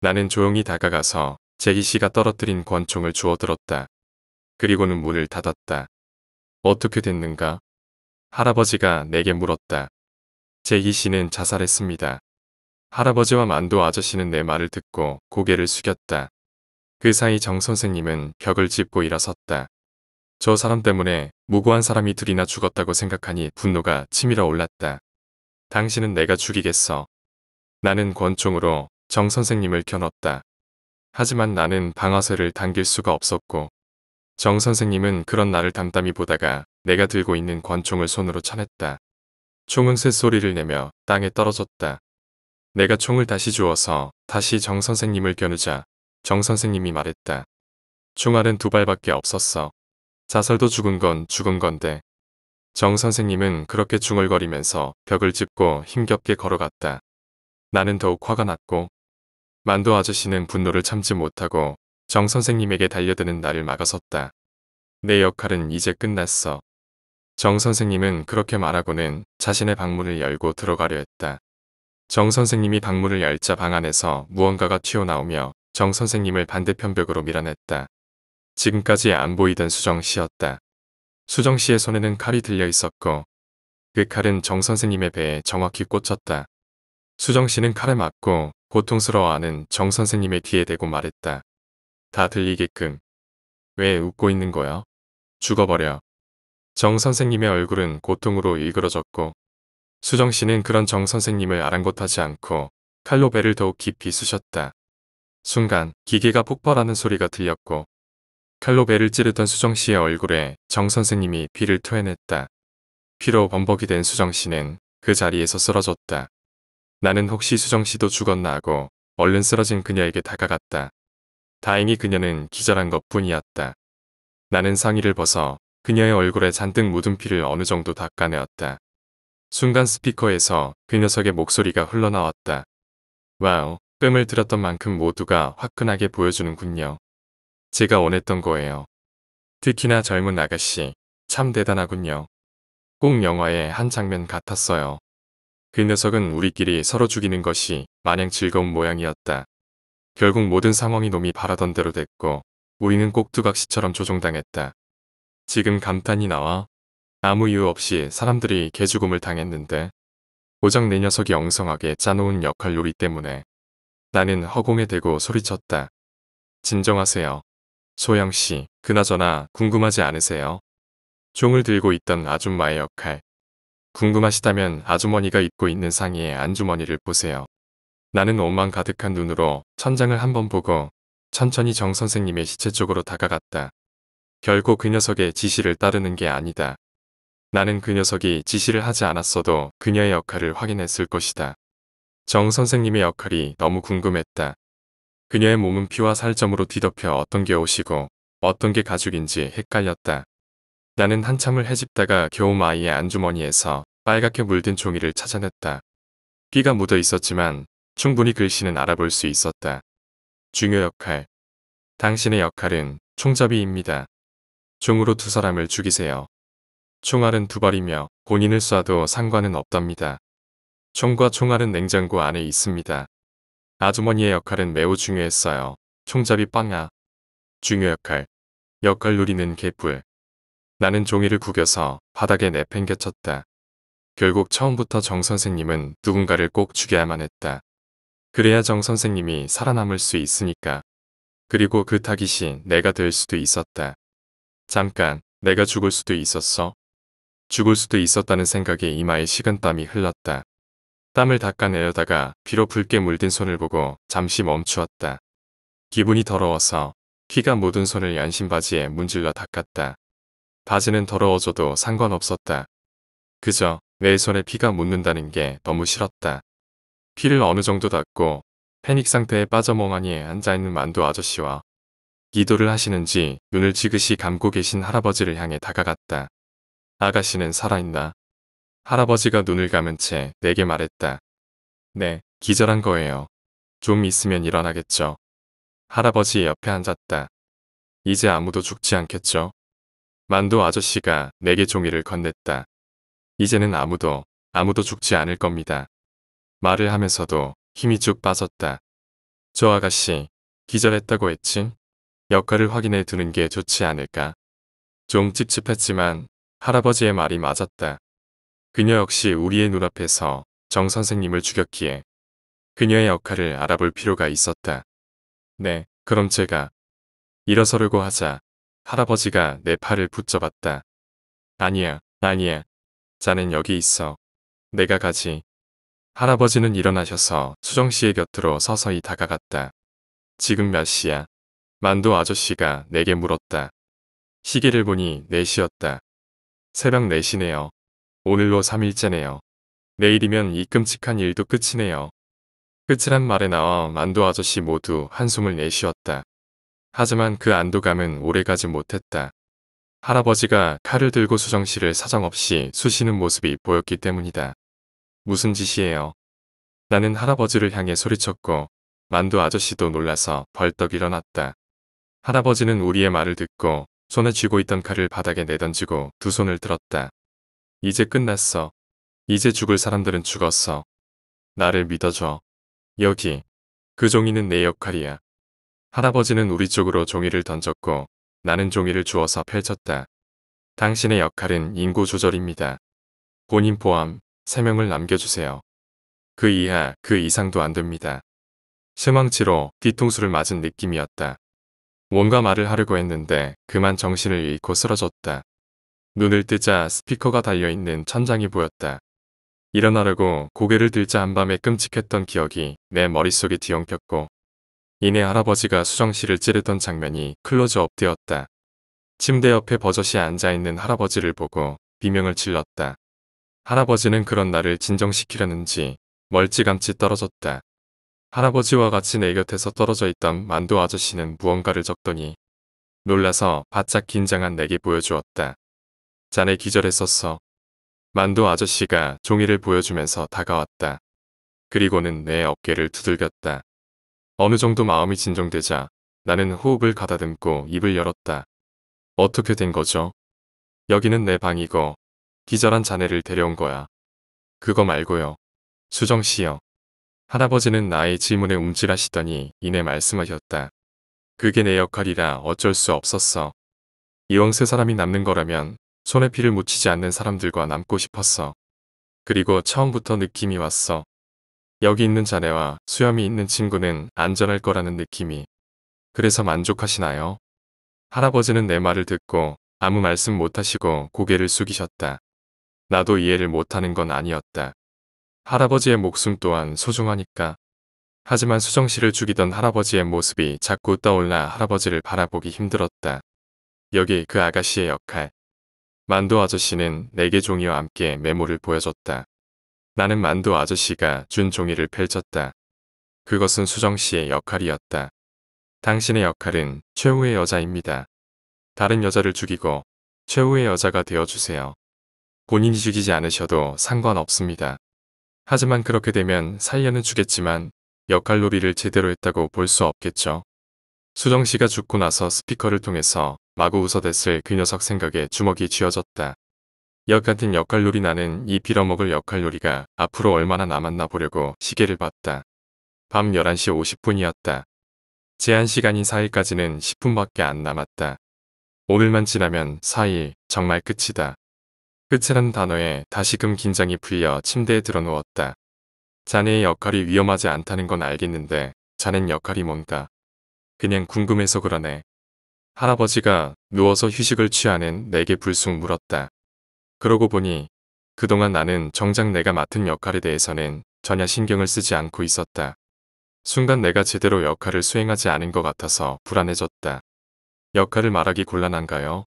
나는 조용히 다가가서 제이 씨가 떨어뜨린 권총을 주워 들었다. 그리고는 문을 닫았다. 어떻게 됐는가? 할아버지가 내게 물었다. 제이 씨는 자살했습니다. 할아버지와 만두 아저씨는 내 말을 듣고 고개를 숙였다. 그 사이 정 선생님은 벽을 짚고 일어섰다. 저 사람 때문에 무고한 사람이 둘이나 죽었다고 생각하니 분노가 치밀어 올랐다. 당신은 내가 죽이겠어. 나는 권총으로 정 선생님을 겨눴다. 하지만 나는 방아쇠를 당길 수가 없었고 정 선생님은 그런 나를 담담히 보다가 내가 들고 있는 권총을 손으로 쳐냈다. 총은 쇳소리를 내며 땅에 떨어졌다. 내가 총을 다시 주어서 다시 정 선생님을 겨누자 정 선생님이 말했다. 총알은 2발밖에 없었어. 자살도 죽은 건 죽은 건데. 정 선생님은 그렇게 중얼거리면서 벽을 짚고 힘겹게 걸어갔다. 나는 더욱 화가 났고 만두 아저씨는 분노를 참지 못하고 정 선생님에게 달려드는 나를 막아섰다. 내 역할은 이제 끝났어. 정 선생님은 그렇게 말하고는 자신의 방문을 열고 들어가려 했다. 정 선생님이 방문을 열자 방 안에서 무언가가 튀어나오며 정 선생님을 반대편 벽으로 밀어냈다. 지금까지 안 보이던 수정 씨였다. 수정 씨의 손에는 칼이 들려 있었고 그 칼은 정 선생님의 배에 정확히 꽂혔다. 수정 씨는 칼에 맞고 고통스러워하는 정 선생님의 뒤에 대고 말했다. 다 들리게끔. 왜 웃고 있는 거야? 죽어버려. 정 선생님의 얼굴은 고통으로 일그러졌고 수정 씨는 그런 정 선생님을 아랑곳하지 않고 칼로 배를 더욱 깊이 쑤셨다. 순간 기계가 폭발하는 소리가 들렸고 칼로 배를 찌르던 수정 씨의 얼굴에 정 선생님이 피를 토해냈다. 피로 범벅이 된 수정 씨는 그 자리에서 쓰러졌다. 나는 혹시 수정 씨도 죽었나 하고 얼른 쓰러진 그녀에게 다가갔다. 다행히 그녀는 기절한 것뿐이었다. 나는 상의를 벗어 그녀의 얼굴에 잔뜩 묻은 피를 어느 정도 닦아내었다. 순간 스피커에서 그 녀석의 목소리가 흘러나왔다. 와우, 뺨을 들었던 만큼 모두가 화끈하게 보여주는군요. 제가 원했던 거예요. 특히나 젊은 아가씨, 참 대단하군요. 꼭 영화의 한 장면 같았어요. 그 녀석은 우리끼리 서로 죽이는 것이 마냥 즐거운 모양이었다. 결국 모든 상황이 놈이 바라던 대로 됐고 우리는 꼭두각시처럼 조종당했다. 지금 감탄이 나와? 아무 이유 없이 사람들이 개죽음을 당했는데 고작 내 녀석이 엉성하게 짜놓은 역할 요리 때문에 나는 허공에 대고 소리쳤다. 진정하세요. 소영씨, 그나저나 궁금하지 않으세요? 종을 들고 있던 아줌마의 역할. 궁금하시다면 아주머니가 입고 있는 상의의 안주머니를 보세요. 나는 오만 가득한 눈으로 천장을 한번 보고 천천히 정 선생님의 시체 쪽으로 다가갔다. 결코 그 녀석의 지시를 따르는 게 아니다. 나는 그 녀석이 지시를 하지 않았어도 그녀의 역할을 확인했을 것이다. 정 선생님의 역할이 너무 궁금했다. 그녀의 몸은 피와 살점으로 뒤덮여 어떤 게 옷이고 어떤 게 가죽인지 헷갈렸다. 나는 한참을 헤집다가 겨우 마이의 안주머니에서 빨갛게 물든 종이를 찾아냈다. 피가 묻어 있었지만 충분히 글씨는 알아볼 수 있었다. 중요 역할. 당신의 역할은 총잡이입니다. 총으로 2사람을 죽이세요. 총알은 2발이며 본인을 쏴도 상관은 없답니다. 총과 총알은 냉장고 안에 있습니다. 아주머니의 역할은 매우 중요했어요. 총잡이 빵야. 중요 역할. 역할 누리는 개뿔. 나는 종이를 구겨서 바닥에 내팽개쳤다. 결국 처음부터 정 선생님은 누군가를 꼭 죽여야만 했다. 그래야 정 선생님이 살아남을 수 있으니까. 그리고 그 타깃이 내가 될 수도 있었다. 잠깐, 내가 죽을 수도 있었어. 죽을 수도 있었다는 생각에 이마에 식은땀이 흘렀다. 땀을 닦아내려다가 피로 붉게 물든 손을 보고 잠시 멈추었다. 기분이 더러워서 피가 묻은 손을 연신바지에 문질러 닦았다. 바지는 더러워져도 상관없었다. 그저 내 손에 피가 묻는다는 게 너무 싫었다. 피를 어느 정도 닦고 패닉 상태에 빠져 멍하니 앉아있는 만두 아저씨와 기도를 하시는지 눈을 지그시 감고 계신 할아버지를 향해 다가갔다. 아가씨는 살아있나? 할아버지가 눈을 감은 채 내게 말했다. 네, 기절한 거예요. 좀 있으면 일어나겠죠. 할아버지 옆에 앉았다. 이제 아무도 죽지 않겠죠? 만두 아저씨가 내게 종이를 건넸다. 이제는 아무도 죽지 않을 겁니다. 말을 하면서도 힘이 쭉 빠졌다. 저 아가씨, 기절했다고 했지? 역할을 확인해 두는 게 좋지 않을까? 좀 찝찝했지만 할아버지의 말이 맞았다. 그녀 역시 우리의 눈앞에서 정 선생님을 죽였기에 그녀의 역할을 알아볼 필요가 있었다. 네, 그럼 제가 일어서려고 하자 할아버지가 내 팔을 붙잡았다. 아니야, 아니야. 자넨 여기 있어. 내가 가지. 할아버지는 일어나셔서 수정씨의 곁으로 서서히 다가갔다. 지금 몇 시야? 만두 아저씨가 내게 물었다. 시계를 보니 4시였다. 새벽 4시네요. 오늘로 3일째네요. 내일이면 이 끔찍한 일도 끝이네요. 끝이란 말에 나와 만두 아저씨 모두 한숨을 내쉬었다. 하지만 그 안도감은 오래가지 못했다. 할아버지가 칼을 들고 수정씨를 사정없이 쑤시는 모습이 보였기 때문이다. 무슨 짓이에요? 나는 할아버지를 향해 소리쳤고 만두 아저씨도 놀라서 벌떡 일어났다. 할아버지는 우리의 말을 듣고 손에 쥐고 있던 칼을 바닥에 내던지고 두 손을 들었다. 이제 끝났어. 이제 죽을 사람들은 죽었어. 나를 믿어줘. 여기. 그 종이는 내 역할이야. 할아버지는 우리 쪽으로 종이를 던졌고 나는 종이를 주워서 펼쳤다. 당신의 역할은 인구 조절입니다. 본인 포함 3명을 남겨주세요. 그 이하 그 이상도 안 됩니다. 실망치로 뒤통수를 맞은 느낌이었다. 뭔가 말을 하려고 했는데 그만 정신을 잃고 쓰러졌다. 눈을 뜨자 스피커가 달려있는 천장이 보였다. 일어나려고 고개를 들자 한밤에 끔찍했던 기억이 내 머릿속에 뒤엉켰고 이내 할아버지가 수정씨를 찌르던 장면이 클로즈업 되었다. 침대 옆에 버젓이 앉아있는 할아버지를 보고 비명을 질렀다. 할아버지는 그런 나를 진정시키려는지 멀찌감치 떨어졌다. 할아버지와 같이 내 곁에서 떨어져 있던 만두 아저씨는 무언가를 적더니 놀라서 바짝 긴장한 내게 보여주었다. 자네 기절했었어. 만두 아저씨가 종이를 보여주면서 다가왔다. 그리고는 내 어깨를 두들겼다. 어느 정도 마음이 진정되자 나는 호흡을 가다듬고 입을 열었다. 어떻게 된 거죠? 여기는 내 방이고 기절한 자네를 데려온 거야. 그거 말고요. 수정씨요. 할아버지는 나의 질문에 움찔하시더니 이내 말씀하셨다. 그게 내 역할이라 어쩔 수 없었어. 이왕 세 사람이 남는 거라면 손에 피를 묻히지 않는 사람들과 남고 싶었어. 그리고 처음부터 느낌이 왔어. 여기 있는 자네와 수염이 있는 친구는 안전할 거라는 느낌이. 그래서 만족하시나요? 할아버지는 내 말을 듣고 아무 말씀 못하시고 고개를 숙이셨다. 나도 이해를 못하는 건 아니었다. 할아버지의 목숨 또한 소중하니까. 하지만 수정씨를 죽이던 할아버지의 모습이 자꾸 떠올라 할아버지를 바라보기 힘들었다. 여기 그 아가씨의 역할. 만두 아저씨는 내게 종이와 함께 메모를 보여줬다. 나는 만두 아저씨가 준 종이를 펼쳤다. 그것은 수정씨의 역할이었다. 당신의 역할은 최후의 여자입니다. 다른 여자를 죽이고 최후의 여자가 되어주세요. 본인이 죽이지 않으셔도 상관없습니다. 하지만 그렇게 되면 살려는 주겠지만 역할놀이를 제대로 했다고 볼 수 없겠죠. 수정씨가 죽고 나서 스피커를 통해서 마구 웃어댔을 그 녀석 생각에 주먹이 쥐어졌다. 역같은 역할놀이. 나는 이 빌어먹을 역할놀이가 앞으로 얼마나 남았나 보려고 시계를 봤다. 밤 11시 50분이었다. 제한 시간인 4일까지는 10분밖에 안 남았다. 오늘만 지나면 4일 정말 끝이다. 끝이라는 단어에 다시금 긴장이 풀려 침대에 들어누웠다. 자네의 역할이 위험하지 않다는 건 알겠는데 자넨 역할이 뭔가 그냥 궁금해서 그러네. 할아버지가 누워서 휴식을 취하는 내게 불쑥 물었다. 그러고 보니 그동안 나는 정작 내가 맡은 역할에 대해서는 전혀 신경을 쓰지 않고 있었다. 순간 내가 제대로 역할을 수행하지 않은 것 같아서 불안해졌다. 역할을 말하기 곤란한가요?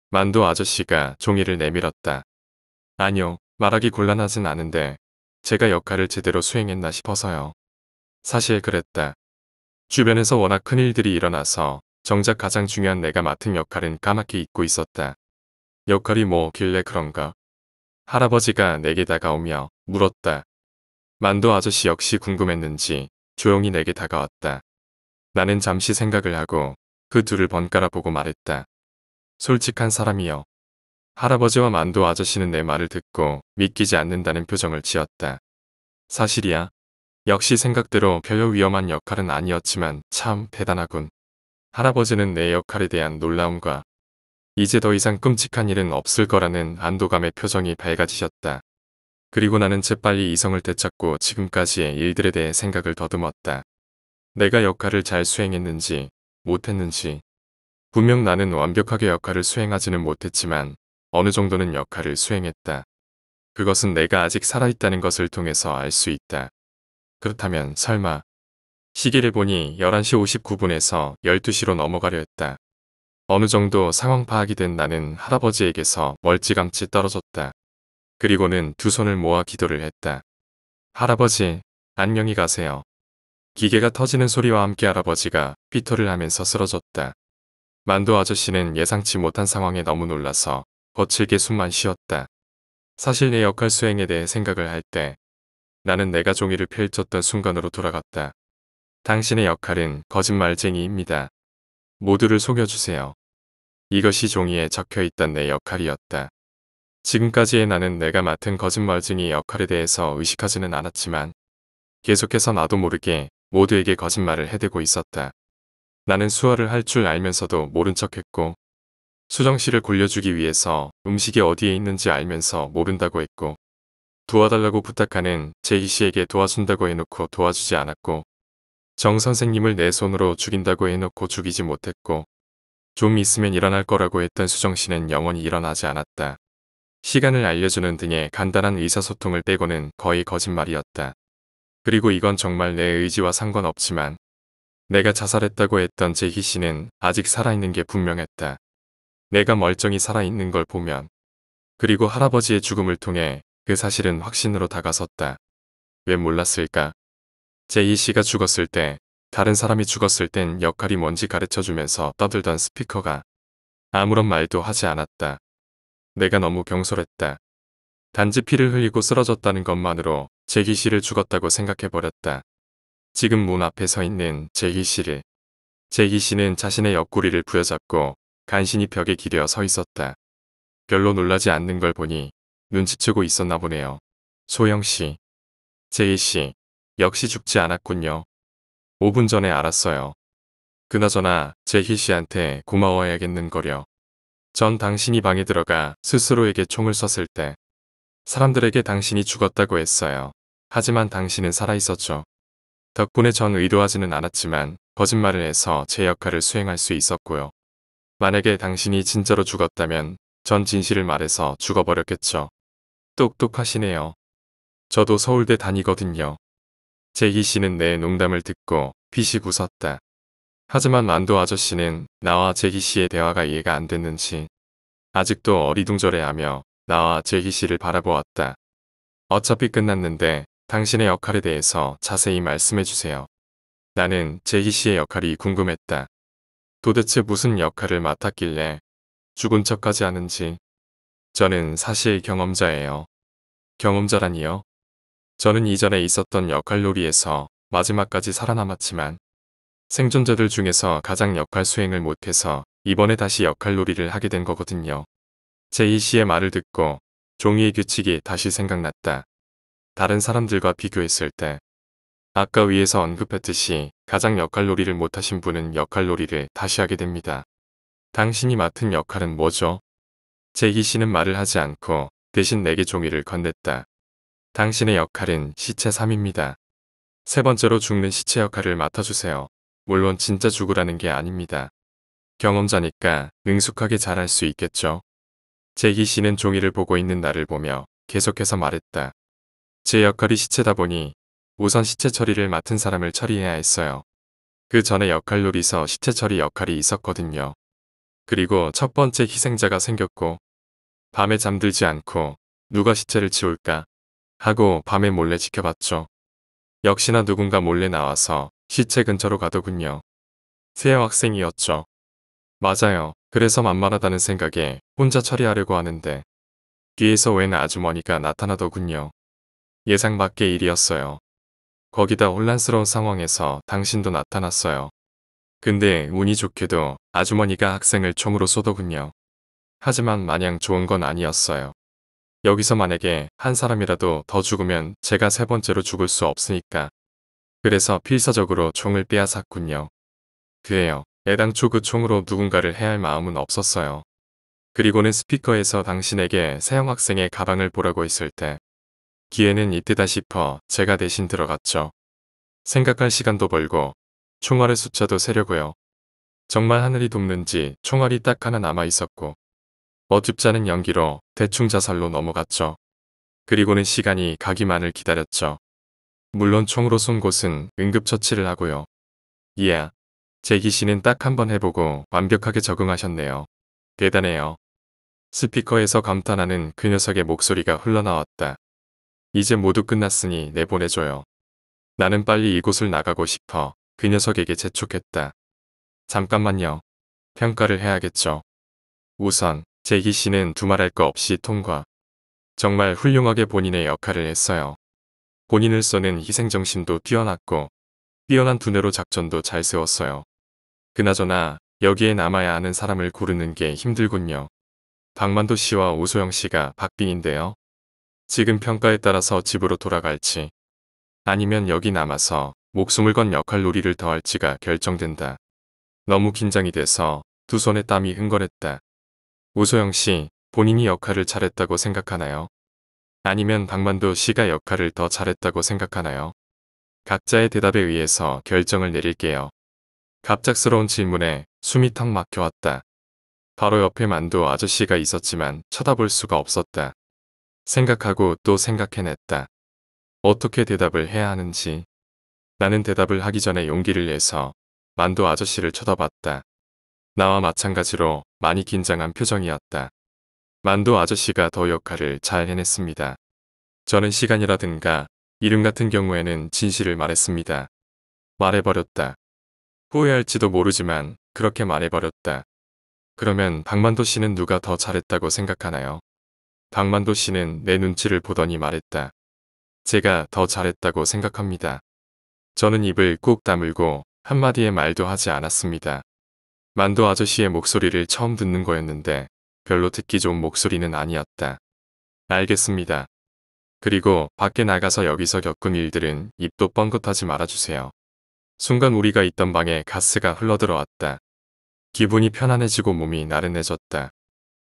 만두 아저씨가 종이를 내밀었다. 아니요, 말하기 곤란하진 않은데 제가 역할을 제대로 수행했나 싶어서요. 사실 그랬다. 주변에서 워낙 큰일들이 일어나서 정작 가장 중요한 내가 맡은 역할은 까맣게 잊고 있었다. 역할이 뭐길래 그런가? 할아버지가 내게 다가오며 물었다. 만두 아저씨 역시 궁금했는지 조용히 내게 다가왔다. 나는 잠시 생각을 하고 그 둘을 번갈아 보고 말했다. 솔직한 사람이여. 할아버지와 만두 아저씨는 내 말을 듣고 믿기지 않는다는 표정을 지었다. 사실이야. 역시 생각대로 별로 위험한 역할은 아니었지만 참 대단하군. 할아버지는 내 역할에 대한 놀라움과 이제 더 이상 끔찍한 일은 없을 거라는 안도감의 표정이 밝아지셨다. 그리고 나는 재빨리 이성을 되찾고 지금까지의 일들에 대해 생각을 더듬었다. 내가 역할을 잘 수행했는지 못했는지. 분명 나는 완벽하게 역할을 수행하지는 못했지만 어느 정도는 역할을 수행했다. 그것은 내가 아직 살아있다는 것을 통해서 알 수 있다. 그렇다면 설마 시계를 보니 11시 59분에서 12시로 넘어가려 했다. 어느 정도 상황 파악이 된 나는 할아버지에게서 멀찌감치 떨어졌다. 그리고는 두 손을 모아 기도를 했다. 할아버지, 안녕히 가세요. 기계가 터지는 소리와 함께 할아버지가 피토를 하면서 쓰러졌다. 만두 아저씨는 예상치 못한 상황에 너무 놀라서 거칠게 숨만 쉬었다. 사실 내 역할 수행에 대해 생각을 할 때 나는 내가 종이를 펼쳤던 순간으로 돌아갔다. 당신의 역할은 거짓말쟁이입니다. 모두를 속여주세요. 이것이 종이에 적혀있던 내 역할이었다. 지금까지의 나는 내가 맡은 거짓말쟁이 역할에 대해서 의식하지는 않았지만 계속해서 나도 모르게 모두에게 거짓말을 해대고 있었다. 나는 수화를 할 줄 알면서도 모른 척했고 수정씨를 굴려주기 위해서 음식이 어디에 있는지 알면서 모른다고 했고 도와달라고 부탁하는 제이씨에게 도와준다고 해놓고 도와주지 않았고 정 선생님을 내 손으로 죽인다고 해놓고 죽이지 못했고 좀 있으면 일어날 거라고 했던 수정씨는 영원히 일어나지 않았다. 시간을 알려주는 등의 간단한 의사소통을 빼고는 거의 거짓말이었다. 그리고 이건 정말 내 의지와 상관없지만 내가 자살했다고 했던 제희씨는 아직 살아있는 게 분명했다. 내가 멀쩡히 살아있는 걸 보면. 그리고 할아버지의 죽음을 통해 그 사실은 확신으로 다가섰다. 왜 몰랐을까? 제이씨가 죽었을 때 다른 사람이 죽었을 땐 역할이 뭔지 가르쳐주면서 떠들던 스피커가 아무런 말도 하지 않았다. 내가 너무 경솔했다. 단지 피를 흘리고 쓰러졌다는 것만으로 제희씨를 죽었다고 생각해버렸다. 지금 문 앞에 서 있는 제희씨를. 제희씨는 자신의 옆구리를 부여잡고 간신히 벽에 기대어 서 있었다. 별로 놀라지 않는 걸 보니 눈치채고 있었나 보네요. 소영씨. 제희씨. 역시 죽지 않았군요. 5분 전에 알았어요. 그나저나 제희씨한테 고마워해야겠는 거려. 전 당신이 방에 들어가 스스로에게 총을 쐈을 때 사람들에게 당신이 죽었다고 했어요. 하지만 당신은 살아있었죠. 덕분에 전 의도하지는 않았지만 거짓말을 해서 제 역할을 수행할 수 있었고요. 만약에 당신이 진짜로 죽었다면 전 진실을 말해서 죽어버렸겠죠. 똑똑하시네요. 저도 서울대 다니거든요. 제희씨는 내 농담을 듣고 피식 웃었다. 하지만 만두 아저씨는 나와 제희씨의 대화가 이해가 안 됐는지 아직도 어리둥절해하며 나와 제희씨를 바라보았다. 어차피 끝났는데 당신의 역할에 대해서 자세히 말씀해주세요. 나는 제희씨의 역할이 궁금했다. 도대체 무슨 역할을 맡았길래 죽은 척까지 하는지. 저는 사실 경험자예요. 경험자라니요? 저는 이전에 있었던 역할놀이에서 마지막까지 살아남았지만 생존자들 중에서 가장 역할 수행을 못해서 이번에 다시 역할놀이를 하게 된 거거든요. 제이씨의 말을 듣고 종이의 규칙이 다시 생각났다. 다른 사람들과 비교했을 때 아까 위에서 언급했듯이 가장 역할놀이를 못하신 분은 역할놀이를 다시 하게 됩니다. 당신이 맡은 역할은 뭐죠? 제이씨는 말을 하지 않고 대신 내게 종이를 건넸다. 당신의 역할은 시체 3입니다. 세 번째로 죽는 시체 역할을 맡아주세요. 물론 진짜 죽으라는 게 아닙니다. 경험자니까 능숙하게 잘할 수 있겠죠. 제희씨는 종이를 보고 있는 나를 보며 계속해서 말했다. 제 역할이 시체다 보니 우선 시체 처리를 맡은 사람을 처리해야 했어요. 그 전에 역할놀이서 시체 처리 역할이 있었거든요. 그리고 첫 번째 희생자가 생겼고 밤에 잠들지 않고 누가 시체를 치울까 하고 밤에 몰래 지켜봤죠. 역시나 누군가 몰래 나와서 시체 근처로 가더군요. 새 여학생이었죠. 맞아요. 그래서 만만하다는 생각에 혼자 처리하려고 하는데 뒤에서 웬 아주머니가 나타나더군요. 예상 밖의 일이었어요. 거기다 혼란스러운 상황에서 당신도 나타났어요. 근데 운이 좋게도 아주머니가 학생을 총으로 쏘더군요. 하지만 마냥 좋은 건 아니었어요. 여기서 만약에 한 사람이라도 더 죽으면 제가 세 번째로 죽을 수 없으니까. 그래서 필사적으로 총을 빼앗았군요. 그래요. 애당초 그 총으로 누군가를 해야 할 마음은 없었어요. 그리고는 스피커에서 당신에게 세영 학생의 가방을 보라고 했을 때 기회는 이때다 싶어 제가 대신 들어갔죠. 생각할 시간도 벌고 총알의 숫자도 세려고요. 정말 하늘이 돕는지 총알이 딱 하나 남아 있었고 어줍지 않은 연기로 대충 자살로 넘어갔죠. 그리고는 시간이 가기만을 기다렸죠. 물론 총으로 쏜 곳은 응급처치를 하고요. 이야, 재기 씨는 딱 한 번 해보고 완벽하게 적응하셨네요. 대단해요. 스피커에서 감탄하는 그 녀석의 목소리가 흘러나왔다. 이제 모두 끝났으니 내보내줘요. 나는 빨리 이곳을 나가고 싶어 그 녀석에게 재촉했다. 잠깐만요. 평가를 해야겠죠. 우선 재기 씨는 두말할 거 없이 통과. 정말 훌륭하게 본인의 역할을 했어요. 본인을 쏘는 희생정신도 뛰어났고 뛰어난 두뇌로 작전도 잘 세웠어요. 그나저나 여기에 남아야 하는 사람을 고르는 게 힘들군요. 박만도 씨와 오소영 씨가 박빙인데요. 지금 평가에 따라서 집으로 돌아갈지 아니면 여기 남아서 목숨을 건 역할 놀이를 더 할지가 결정된다. 너무 긴장이 돼서 두 손에 땀이 흥건했다. 오소영 씨, 본인이 역할을 잘했다고 생각하나요? 아니면 박만도 씨가 역할을 더 잘했다고 생각하나요? 각자의 대답에 의해서 결정을 내릴게요. 갑작스러운 질문에 숨이 턱 막혀왔다. 바로 옆에 만두 아저씨가 있었지만 쳐다볼 수가 없었다. 생각하고 또 생각해냈다. 어떻게 대답을 해야 하는지. 나는 대답을 하기 전에 용기를 내서 만두 아저씨를 쳐다봤다. 나와 마찬가지로 많이 긴장한 표정이었다. 만두 아저씨가 더 역할을 잘 해냈습니다. 저는 시간이라든가 이름 같은 경우에는 진실을 말했습니다. 말해버렸다. 후회할지도 모르지만 그렇게 말해버렸다. 그러면 박만도 씨는 누가 더 잘했다고 생각하나요? 박만도 씨는 내 눈치를 보더니 말했다. 제가 더 잘했다고 생각합니다. 저는 입을 꾹 다물고 한마디의 말도 하지 않았습니다. 만두 아저씨의 목소리를 처음 듣는 거였는데 별로 듣기 좋은 목소리는 아니었다. 알겠습니다. 그리고 밖에 나가서 여기서 겪은 일들은 입도 뻥긋하지 말아주세요. 순간 우리가 있던 방에 가스가 흘러들어왔다. 기분이 편안해지고 몸이 나른해졌다.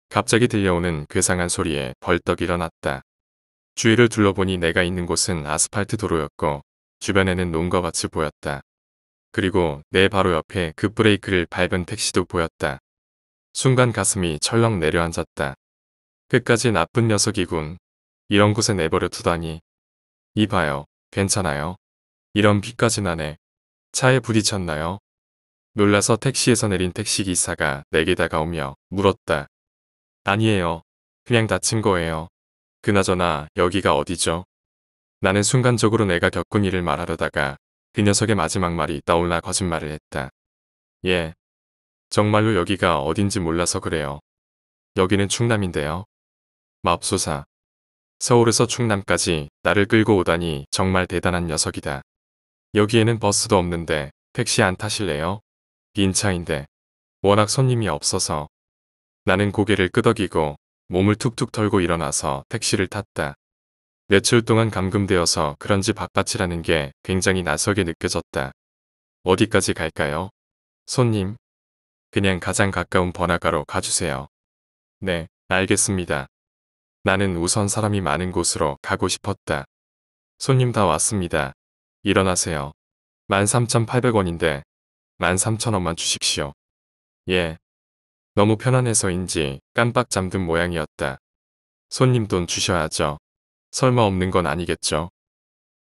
갑자기 들려오는 괴상한 소리에 벌떡 일어났다. 주위를 둘러보니 내가 있는 곳은 아스팔트 도로였고 주변에는 논과 밭이 보였다. 그리고 내 바로 옆에 급브레이크를 밟은 택시도 보였다. 순간 가슴이 철렁 내려앉았다. 끝까지 나쁜 녀석이군. 이런 곳에 내버려 두다니. 이봐요. 괜찮아요? 이런 비까지 나네. 차에 부딪혔나요? 놀라서 택시에서 내린 택시기사가 내게 다가오며 물었다. 아니에요. 그냥 다친 거예요. 그나저나 여기가 어디죠? 나는 순간적으로 내가 겪은 일을 말하려다가 그 녀석의 마지막 말이 떠올라 거짓말을 했다. 예. 정말로 여기가 어딘지 몰라서 그래요. 여기는 충남인데요. 맙소사. 서울에서 충남까지 나를 끌고 오다니 정말 대단한 녀석이다. 여기에는 버스도 없는데 택시 안 타실래요? 빈 차인데. 워낙 손님이 없어서. 나는 고개를 끄덕이고 몸을 툭툭 털고 일어나서 택시를 탔다. 며칠 동안 감금되어서 그런지 바깥이라는 게 굉장히 낯설게 느껴졌다. 어디까지 갈까요? 손님. 그냥 가장 가까운 번화가로 가주세요. 네, 알겠습니다. 나는 우선 사람이 많은 곳으로 가고 싶었다. 손님 다 왔습니다. 일어나세요. 13,800원인데 13,000원만 주십시오. 예. 너무 편안해서인지 깜빡 잠든 모양이었다. 손님 돈 주셔야죠. 설마 없는 건 아니겠죠.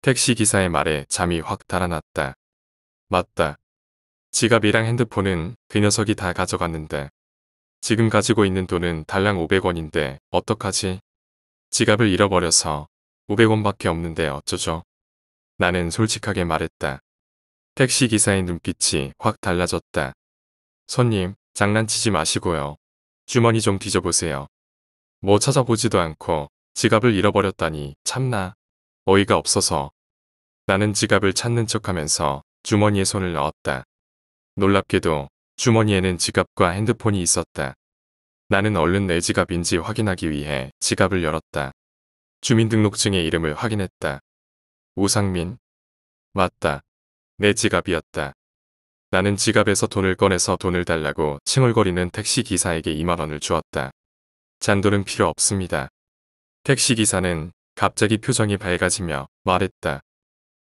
택시기사의 말에 잠이 확 달아났다. 맞다. 지갑이랑 핸드폰은 그 녀석이 다 가져갔는데 지금 가지고 있는 돈은 달랑 500원인데 어떡하지? 지갑을 잃어버려서 500원밖에 없는데 어쩌죠? 나는 솔직하게 말했다. 택시기사의 눈빛이 확 달라졌다. 손님, 장난치지 마시고요. 주머니 좀 뒤져보세요. 뭐 찾아보지도 않고 지갑을 잃어버렸다니 참나 어이가 없어서 나는 지갑을 찾는 척하면서 주머니에 손을 넣었다. 놀랍게도 주머니에는 지갑과 핸드폰이 있었다. 나는 얼른 내 지갑인지 확인하기 위해 지갑을 열었다. 주민등록증의 이름을 확인했다. 우상민? 맞다. 내 지갑이었다. 나는 지갑에서 돈을 꺼내서 돈을 달라고 칭얼거리는 택시기사에게 2만 원을 주었다. 잔돈은 필요 없습니다. 택시기사는 갑자기 표정이 밝아지며 말했다.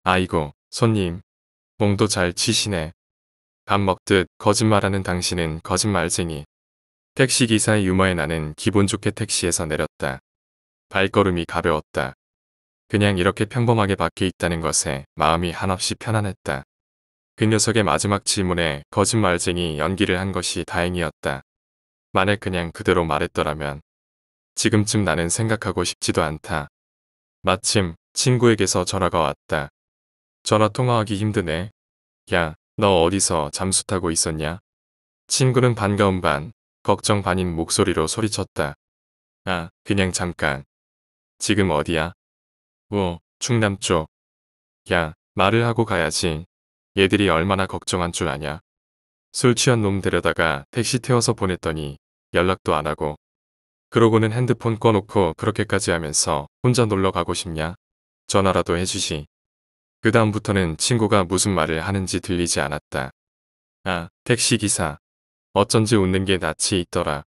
아이고, 손님. 몽도 잘 치시네. 밥 먹듯 거짓말하는 당신은 거짓말쟁이. 택시기사의 유머에 나는 기분 좋게 택시에서 내렸다. 발걸음이 가벼웠다. 그냥 이렇게 평범하게 밖에 있다는 것에 마음이 한없이 편안했다. 그 녀석의 마지막 질문에 거짓말쟁이 연기를 한 것이 다행이었다. 만약 그냥 그대로 말했더라면 지금쯤 나는 생각하고 싶지도 않다. 마침 친구에게서 전화가 왔다. 전화 통화하기 힘드네. 야, 너 어디서 잠수 타고 있었냐? 친구는 반가움 반, 걱정 반인 목소리로 소리쳤다. 아, 그냥 잠깐. 지금 어디야? 충남 쪽. 야, 말을 하고 가야지. 얘들이 얼마나 걱정한 줄 아냐? 술 취한 놈 데려다가 택시 태워서 보냈더니 연락도 안 하고. 그러고는 핸드폰 꺼놓고 그렇게까지 하면서 혼자 놀러 가고 싶냐? 전화라도 해주시. 그 다음부터는 친구가 무슨 말을 하는지 들리지 않았다. 아, 택시기사. 어쩐지 웃는 게 낯이 있더라.